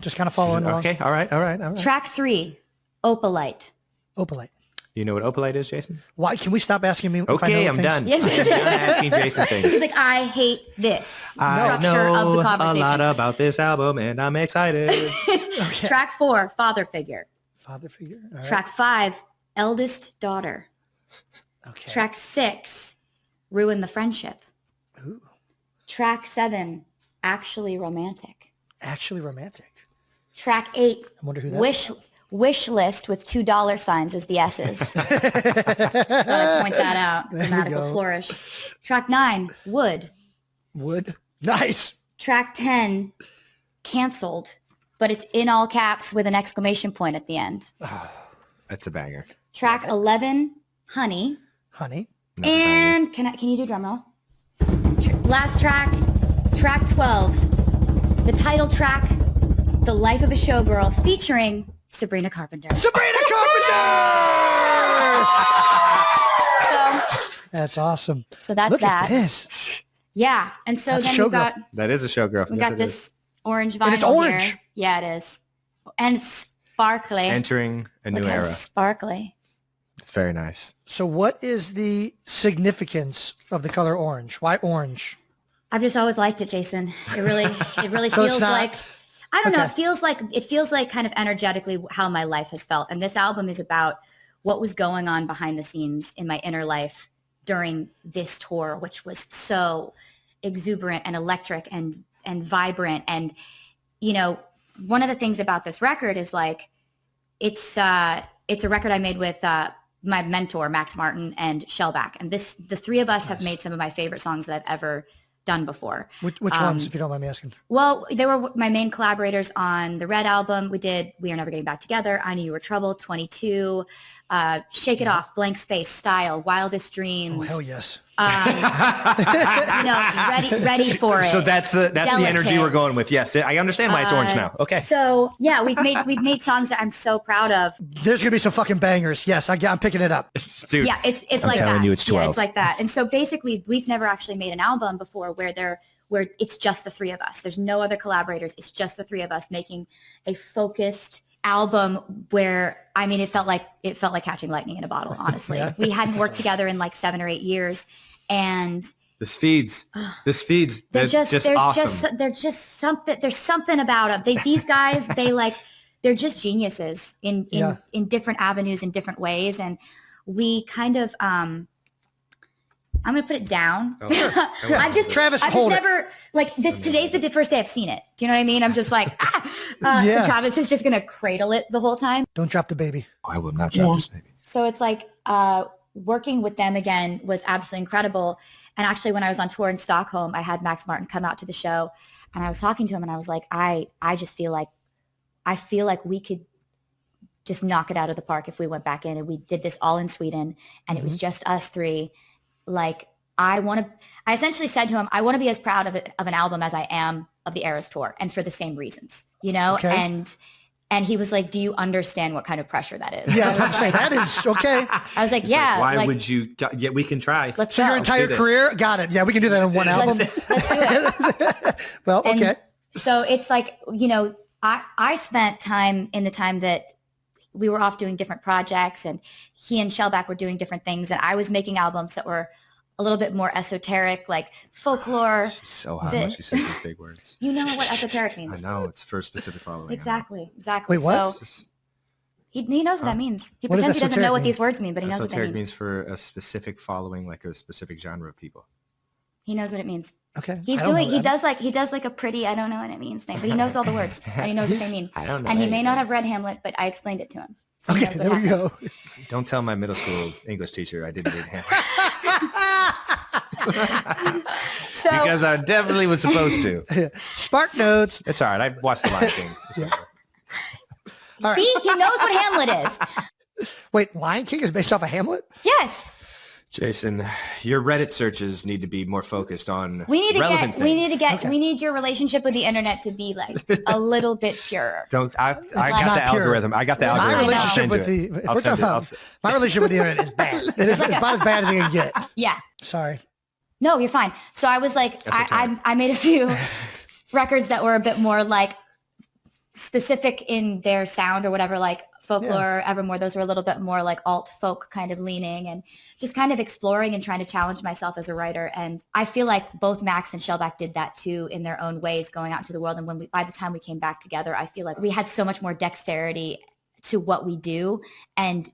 Speaker 2: along.
Speaker 1: Okay, all right.
Speaker 3: Track 3, Opalite.
Speaker 2: Opalite.
Speaker 1: You know what opalite is, Jason?
Speaker 2: Why can we stop asking me? if I know
Speaker 1: Okay, I'm
Speaker 2: things?
Speaker 1: done.
Speaker 3: Yeah.
Speaker 1: I'm done asking Jason things.
Speaker 3: He's like, I hate this
Speaker 1: I
Speaker 3: structure of
Speaker 1: know
Speaker 3: the
Speaker 1: a
Speaker 3: conversation.
Speaker 1: lot about this album, and I'm excited.
Speaker 2: Okay.
Speaker 3: Track 4, Father Figure.
Speaker 2: Father figure. All right.
Speaker 3: Track 5, Eldest Daughter.
Speaker 2: Okay.
Speaker 3: Track 6, Ruin the Friendship.
Speaker 2: Ooh,
Speaker 3: Track 7, Actually Romantic.
Speaker 2: actually romantic.
Speaker 3: Track 8,
Speaker 2: I wonder who that
Speaker 3: Wish List with $2 is the S's. Just thought I'd point that out.
Speaker 2: There you
Speaker 3: Grammatical
Speaker 2: go.
Speaker 3: flourish. Track 9, Wood.
Speaker 2: would. Nice.
Speaker 3: Track 10, Canceled, but it's in all caps with an exclamation point at the end.
Speaker 1: That's a banger.
Speaker 3: Track 11, Honey.
Speaker 2: Honey.
Speaker 1: Another banger.
Speaker 3: And can you do drum roll? Last track, track 12, the title track, The Life of a Showgirl, featuring Sabrina Carpenter.
Speaker 2: Sabrina Carpenter.
Speaker 3: So
Speaker 2: That's awesome.
Speaker 3: that's
Speaker 2: Look
Speaker 3: that.
Speaker 2: at this.
Speaker 3: Yeah, and so
Speaker 2: That's a
Speaker 3: then
Speaker 2: showgirl.
Speaker 1: That is a showgirl.
Speaker 3: we
Speaker 1: Yes,
Speaker 3: got
Speaker 1: it
Speaker 3: this
Speaker 1: is.
Speaker 3: orange vinyl.
Speaker 2: And it's orange.
Speaker 3: Here. Yeah, it is, and it's sparkly.
Speaker 1: Entering a new
Speaker 3: Look how
Speaker 1: era.
Speaker 3: sparkly.
Speaker 1: It's very nice.
Speaker 2: So what is the significance of the color orange? Why orange?
Speaker 3: I've just always liked it, Jason. It really
Speaker 2: So it's
Speaker 3: feels
Speaker 2: not-
Speaker 3: like, I don't know.
Speaker 2: Okay.
Speaker 3: It feels like kind of energetically how my life has felt. And this album is about what was going on behind the scenes in my inner life during this tour, which was so exuberant and electric and vibrant. And, you know, one of the things about this record is like, it's a record I made with, my mentor, Max Martin and Shellback. And the 3 of us have made some of my favorite songs that I've ever done before.
Speaker 2: Which ones, if you don't mind me asking?
Speaker 3: Well, they were my main collaborators on the Red album. We did We Are Never Getting Back Together, I Knew You Were Trouble, 22, Shake It Off, Blank Space, Style, Wildest Dreams.
Speaker 2: Oh, hell yes.
Speaker 3: Ready for it.
Speaker 1: So that's the energy we're going with. Yes, I understand why it's orange now. Okay.
Speaker 3: So yeah, we've made songs that I'm so proud of.
Speaker 2: There's gonna be some fucking bangers. Yes, I'm picking it up.
Speaker 1: Dude,
Speaker 3: yeah, it's
Speaker 1: I'm
Speaker 3: like
Speaker 1: telling
Speaker 3: that.
Speaker 1: You, it's 12.
Speaker 3: Yeah, it's like that. And so basically, we've never actually made an album before where it's just the three of us. There's no other collaborators. It's just the three of us making a focused album where, I mean, it felt like catching lightning in a bottle, honestly.
Speaker 2: Yeah.
Speaker 3: We hadn't worked together in like 7 or 8 years. And
Speaker 1: this feeds.
Speaker 3: They're just
Speaker 1: awesome.
Speaker 3: there's something about them. These guys, they're just geniuses in different avenues, in different ways. And we kind of, I'm going to put it down.
Speaker 1: Oh, sure.
Speaker 3: I've just never like this. Today's the first day I've seen it. Do you know what I mean? I'm just like, so Travis is just going to cradle it the whole time.
Speaker 2: Don't drop the baby.
Speaker 1: I will not drop this baby.
Speaker 3: So it's like, working with them again was absolutely incredible. And actually, when I was on tour in Stockholm, I had Max Martin come out to the show, and I was talking to him, and I was like, I just feel like we could just knock it out of the park if we went back in and we did this all in Sweden, and it was just us three. Like, I essentially said to him, I want to be as proud of an album as I am of the Eras tour, and for the same reasons, you know.
Speaker 2: Okay.
Speaker 3: And he was like, do you understand what kind of pressure that is?
Speaker 2: Yeah, I was about to say, that is okay.
Speaker 3: I was like, yeah.
Speaker 1: Why would you? Yeah, we can try.
Speaker 3: Let's
Speaker 2: So
Speaker 3: go.
Speaker 2: your entire career? Got it. Yeah, we can do that in one album.
Speaker 3: Let's do it.
Speaker 2: Well, okay.
Speaker 3: And so it's like, you know, I spent time in the time that we were off doing different projects, and he and Shellback were doing different things. And I was making albums that were a little bit more esoteric, like folklore.
Speaker 1: She's so hot when she says these big words.
Speaker 3: You know what esoteric means.
Speaker 1: I know. It's for a specific following.
Speaker 3: Exactly.
Speaker 2: Wait, what?
Speaker 3: So he knows what that means. He
Speaker 2: What does
Speaker 3: pretends he doesn't know
Speaker 2: esoteric
Speaker 3: what
Speaker 2: mean?
Speaker 3: these words mean, but he knows what they
Speaker 1: Esoteric
Speaker 3: mean.
Speaker 1: means for a specific following, like a specific genre of people.
Speaker 3: He knows what it means.
Speaker 2: Okay.
Speaker 3: He does like a pretty, I don't know what it means thing, but he knows all the words and he knows what they mean.
Speaker 1: I don't know.
Speaker 3: And he may not have read Hamlet, but I explained it to him. So he
Speaker 2: Okay,
Speaker 3: knows what
Speaker 2: there we
Speaker 3: happened.
Speaker 2: go.
Speaker 1: Don't tell my middle school English teacher I didn't read Hamlet.
Speaker 3: So
Speaker 1: Because I definitely was supposed to.
Speaker 2: Spark notes.
Speaker 1: It's all right. I watched the Lion King.
Speaker 2: All
Speaker 3: see, he knows what Hamlet is.
Speaker 2: Wait, Lion King is based off of Hamlet?
Speaker 3: Yes.
Speaker 1: Jason, your Reddit searches need to be more focused on
Speaker 3: We need
Speaker 1: relevant things.
Speaker 3: we need your relationship with the internet to be like a little bit purer.
Speaker 1: I got the
Speaker 2: pure.
Speaker 1: algorithm. I got the
Speaker 3: Well,
Speaker 2: My
Speaker 1: algorithm.
Speaker 2: relationship with
Speaker 1: I'll
Speaker 2: the
Speaker 1: send
Speaker 2: we're
Speaker 1: it.
Speaker 2: talking about my relationship with the internet is bad. It is it's about as bad as it can get.
Speaker 3: Yeah.
Speaker 2: Sorry.
Speaker 3: No, you're fine. So I was like, I made a few records that were a bit more like specific in their sound or whatever, like Folklore, Evermore. Those were a little bit more like alt folk kind of leaning and just kind of exploring and trying to challenge myself as a writer. And I feel like both Max and Shellback did that too in their own ways going out into the world. And by the time we came back together, I feel like we had so much more dexterity to what we do. And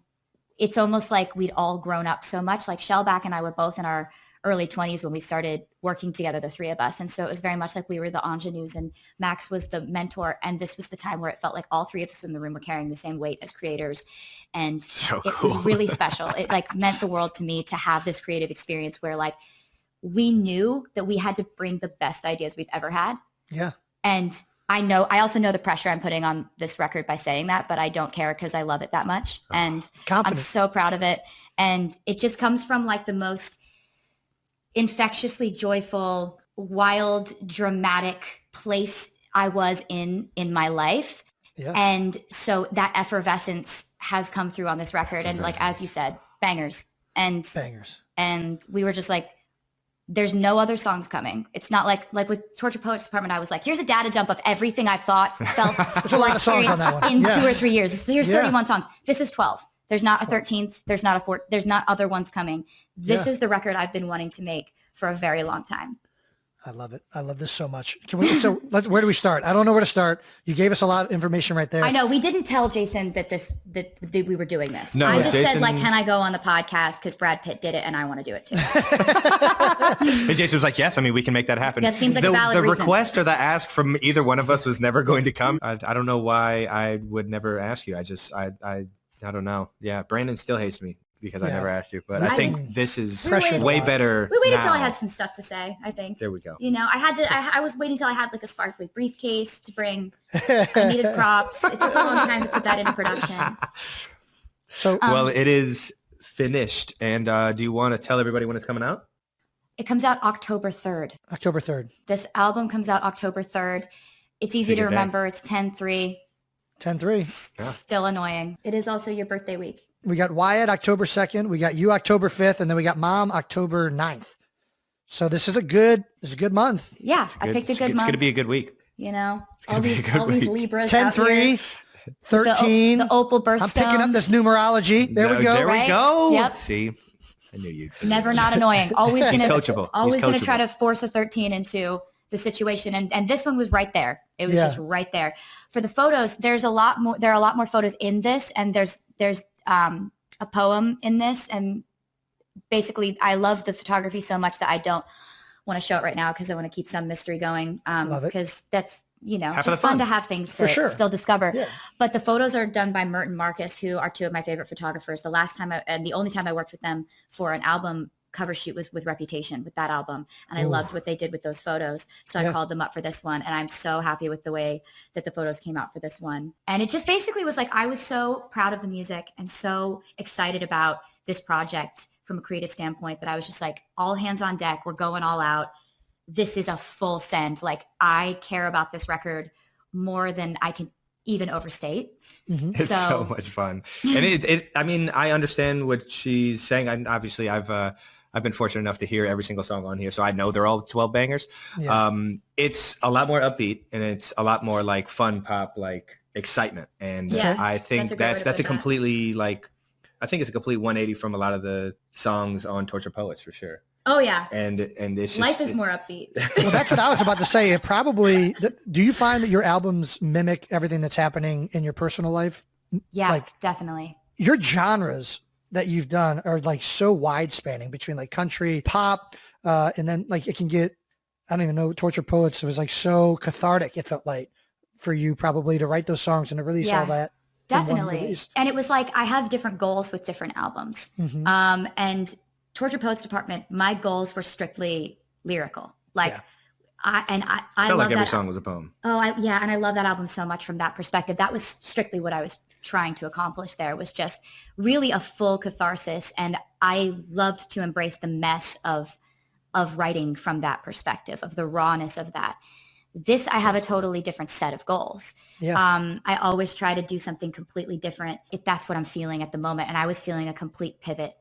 Speaker 3: it's almost like we'd all grown up so much. Like Shellback and I were both in our early 20s when we started working together, the three of us. And so it was very much like we were the ingenues and Max was the mentor. And this was the time where it felt like all three of us in the room were carrying the same weight as creators. And it was really special. It like meant the world to me to have this creative experience where like we knew that we had to bring the best ideas we've ever had.
Speaker 2: Yeah.
Speaker 3: And I also know the pressure I'm putting on this record by saying that, but I don't care because I love it that much. And I'm so proud of it. And it just comes from like the most infectiously joyful, wild, dramatic place I was in my life.
Speaker 2: Yeah.
Speaker 3: And so that effervescence has come through on this record. And like, as you said, bangers. And we were just like, there's no other songs coming. It's not like with Torture Poets Department, I was like, here's a data dump of everything I've felt,
Speaker 2: There's a lot of songs on that one.
Speaker 3: in 2 or 3 years. Here's 31 songs. This is 12. There's not a 13th. There's not a 4th. There's not other ones coming. This is the record I've been wanting to make for a very long time.
Speaker 2: I love it. I love this so much. Where do we start? I don't know where to start. You gave us a lot of information right there.
Speaker 3: I know. We didn't tell Jason that we were doing this.
Speaker 1: No,
Speaker 3: I just
Speaker 1: Jason
Speaker 3: said like, can I go on the podcast? Because Brad Pitt did it and I want to do it too.
Speaker 1: And Jason was like, yes, I mean, we can make that happen.
Speaker 3: That seems like a valid reason.
Speaker 1: The request or the ask from either one of us was never going to come. I don't know why I would never ask you. I don't know. Yeah, Brandon still hates me. because I never asked you, but I think this is way better.
Speaker 3: We waited till I had some stuff to say, I think.
Speaker 1: There we go.
Speaker 3: You know, I was waiting till I had like a sparkly briefcase to bring. I needed props. It took a long time to put that into production.
Speaker 2: So,
Speaker 1: well, it is finished. And do you want to tell everybody when it's coming out?
Speaker 3: It comes out October 3rd.
Speaker 2: October 3rd.
Speaker 3: This album comes out October 3rd. It's easy to remember. It's 10-3.
Speaker 2: 10-3.
Speaker 3: Still annoying. It is also your birthday week.
Speaker 2: We got Wyatt October 2nd. We got you October 5th. And then we got Mom October 9th. So this is a good month.
Speaker 3: Yeah, I picked a good month.
Speaker 1: It's going to be a good week.
Speaker 3: You know, all these Libras
Speaker 2: 10-3, 13.
Speaker 3: The opal birthstones.
Speaker 2: I'm picking up this numerology. There we go.
Speaker 1: There we go.
Speaker 3: Yep.
Speaker 1: See, I knew you'd.
Speaker 3: Never not annoying. Always going to
Speaker 1: coachable.
Speaker 3: Always going to try to force a 13 into the situation. And this one was right there. It was just right there. For the photos, there are a lot more photos in this, and there's a poem in this, and basically I love the photography so much that I don't want to show it right now because I want to keep some mystery going. Because that's, you know, just fun to have things to still discover. Yeah. But the photos are done by Mert and Marcus, who are two of my favorite photographers. The last time and the only time I worked with them for an album cover shoot was with Reputation, with that album. And I loved what they did with those photos. So I called them up for this one. And I'm so happy with the way that the photos came out for this one. And it just basically was like, I was so proud of the music and so excited about this project from a creative standpoint that I was just like, all hands on deck. We're going all out. This is a full send. Like, I care about this record more than I can even overstate.
Speaker 2: Mm-hmm.
Speaker 1: It's so much fun. And I mean, I understand what she's saying. I've been fortunate enough to hear every single song on here, so I know they're all 12 bangers. Yeah. It's a lot more upbeat, and it's a lot more like fun pop, like excitement. And I think that's a completely I think it's a complete 180 from a lot of the songs on Torture Poets for sure.
Speaker 3: Oh yeah.
Speaker 1: And it's just,
Speaker 3: life is more upbeat.
Speaker 2: Well, that's what I was about to say. It probably, do you find that your albums mimic everything that's happening in your personal life?
Speaker 3: Yeah, definitely.
Speaker 2: Your genres that you've done are like so wide spanning between like country, pop, and then like it can get, I don't even know, Torture Poets. It was like so cathartic. It felt like for you probably to write those songs and to release all that.
Speaker 3: Definitely. And it was like, I have different goals with different albums. Mm-hmm. And Torture Poets Department, my goals were strictly lyrical. Like, I
Speaker 1: felt
Speaker 3: love
Speaker 1: like every song was a poem.
Speaker 3: Oh, and I love that album so much from that perspective. That was strictly what I was trying to accomplish there, was just really a full catharsis. And I loved to embrace the mess of writing from that perspective, of the rawness of that. This, I have a totally different set of goals. Yeah. I always try to do something completely different if that's what I'm feeling at the moment. And I was feeling a complete pivot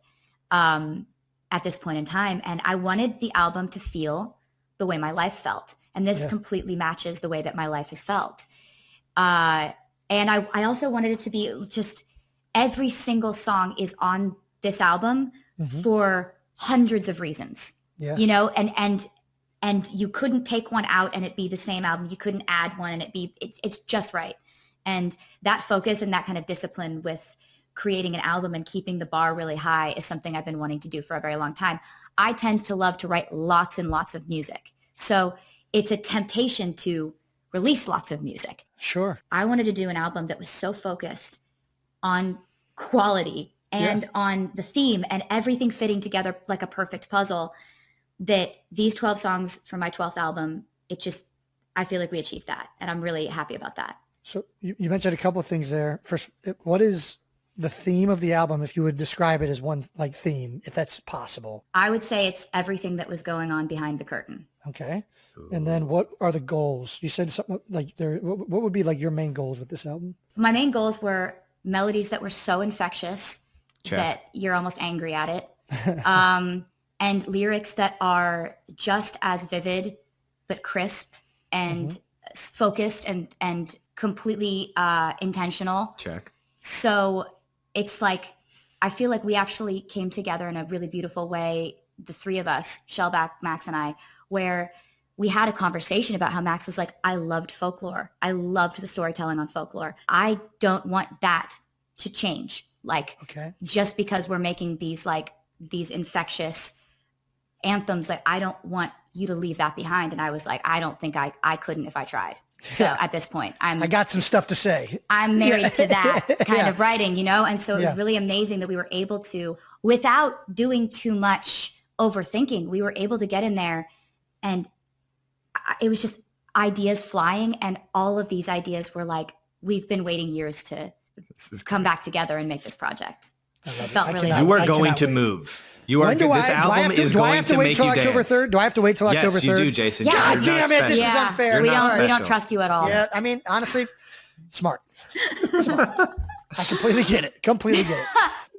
Speaker 3: at this point in time. And I wanted the album to feel the way my life felt. And this completely matches the way that my life has felt. And I also wanted it to be just every single song is on this album for hundreds of reasons, you know, and you couldn't take one out and it be the same album. You couldn't add one and it's just right. And that focus and that kind of discipline with creating an album and keeping the bar really high is something I've been wanting to do for a very long time. I tend to love to write lots and lots of music. So it's a temptation to release lots of music.
Speaker 2: Sure.
Speaker 3: I wanted to do an album that was so focused on quality and on the theme and everything fitting together like a perfect puzzle that these 12 songs for my 12th album, I feel like we achieved that. And I'm really happy about that.
Speaker 2: So you mentioned a couple of things there. First, what is the theme of the album, if you would describe it as one like theme, if that's possible?
Speaker 3: I would say it's everything that was going on behind the curtain.
Speaker 2: Okay. And then what are the goals? You said something like what would be like your main goals with this album?
Speaker 3: My main goals were melodies that were so infectious that you're almost angry at it. And lyrics that are just as vivid, but crisp and focused and completely intentional.
Speaker 1: Check.
Speaker 3: So it's like, I feel like we actually came together in a really beautiful way, the three of us, Shellback, Max, and I, where we had a conversation about how Max was like, I loved folklore. I loved the storytelling on folklore. I don't want that to change. Like, just because we're making these infectious anthems. Like, I don't want you to leave that behind. And I was like, I don't think I couldn't if I tried. So at this point,
Speaker 2: I got some stuff to say.
Speaker 3: I'm married to that kind of writing, And so it was really amazing that we were able to, without doing too much overthinking, we were able to get in there, and it was just ideas flying. And all of these ideas were like, we've been waiting years to come back together and make this project. It felt really nice.
Speaker 1: You are going to move. You are. This album is going to make you dance.
Speaker 2: October 3rd? Do I have to wait till October 3rd?
Speaker 1: Yes, you do, Jason.
Speaker 2: God damn it! This is unfair.
Speaker 3: We don't trust you at all.
Speaker 2: Yeah, I mean, honestly, smart. I completely get it.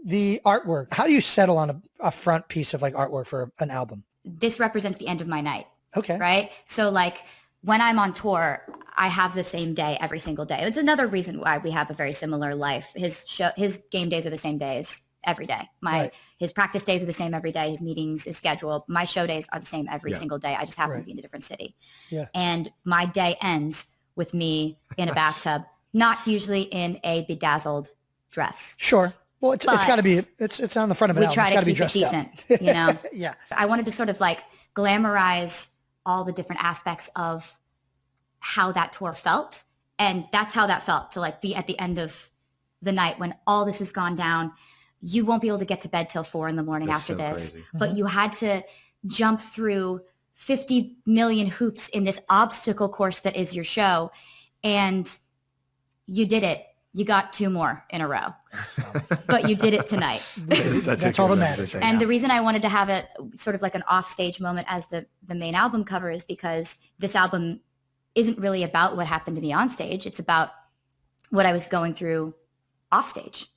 Speaker 2: The artwork. How do you settle on a front piece of like artwork for an album?
Speaker 3: This represents the end of my night.
Speaker 2: Okay.
Speaker 3: Right. So like when I'm on tour, I have the same day every single day. It's another reason why we have a very similar life. His game days are the same days every day. His practice days are the same every day. His meetings, his schedule, my show days are the same every single day. I just happen to be in a different city. Yeah. And my day ends with me in a bathtub, not usually in a bedazzled dress.
Speaker 2: Sure. Well, it's got to be, it's on the front of an album.
Speaker 3: We try to keep it decent,
Speaker 2: Yeah.
Speaker 3: I wanted to sort of like glamorize all the different aspects of how that tour felt. And that's how that felt, to like be at the end of the night when all this has gone down. You won't be able to get to bed till 4 a.m. after this, but you had to jump through 50 million hoops in this obstacle course that is your show. And you did it. You got 2 more in a row, but you did it tonight.
Speaker 2: That's all that matters.
Speaker 3: And the reason I wanted to have it sort of like an offstage moment as the main album cover is because this album isn't really about what happened to me on stage. It's about what I was going through off stage.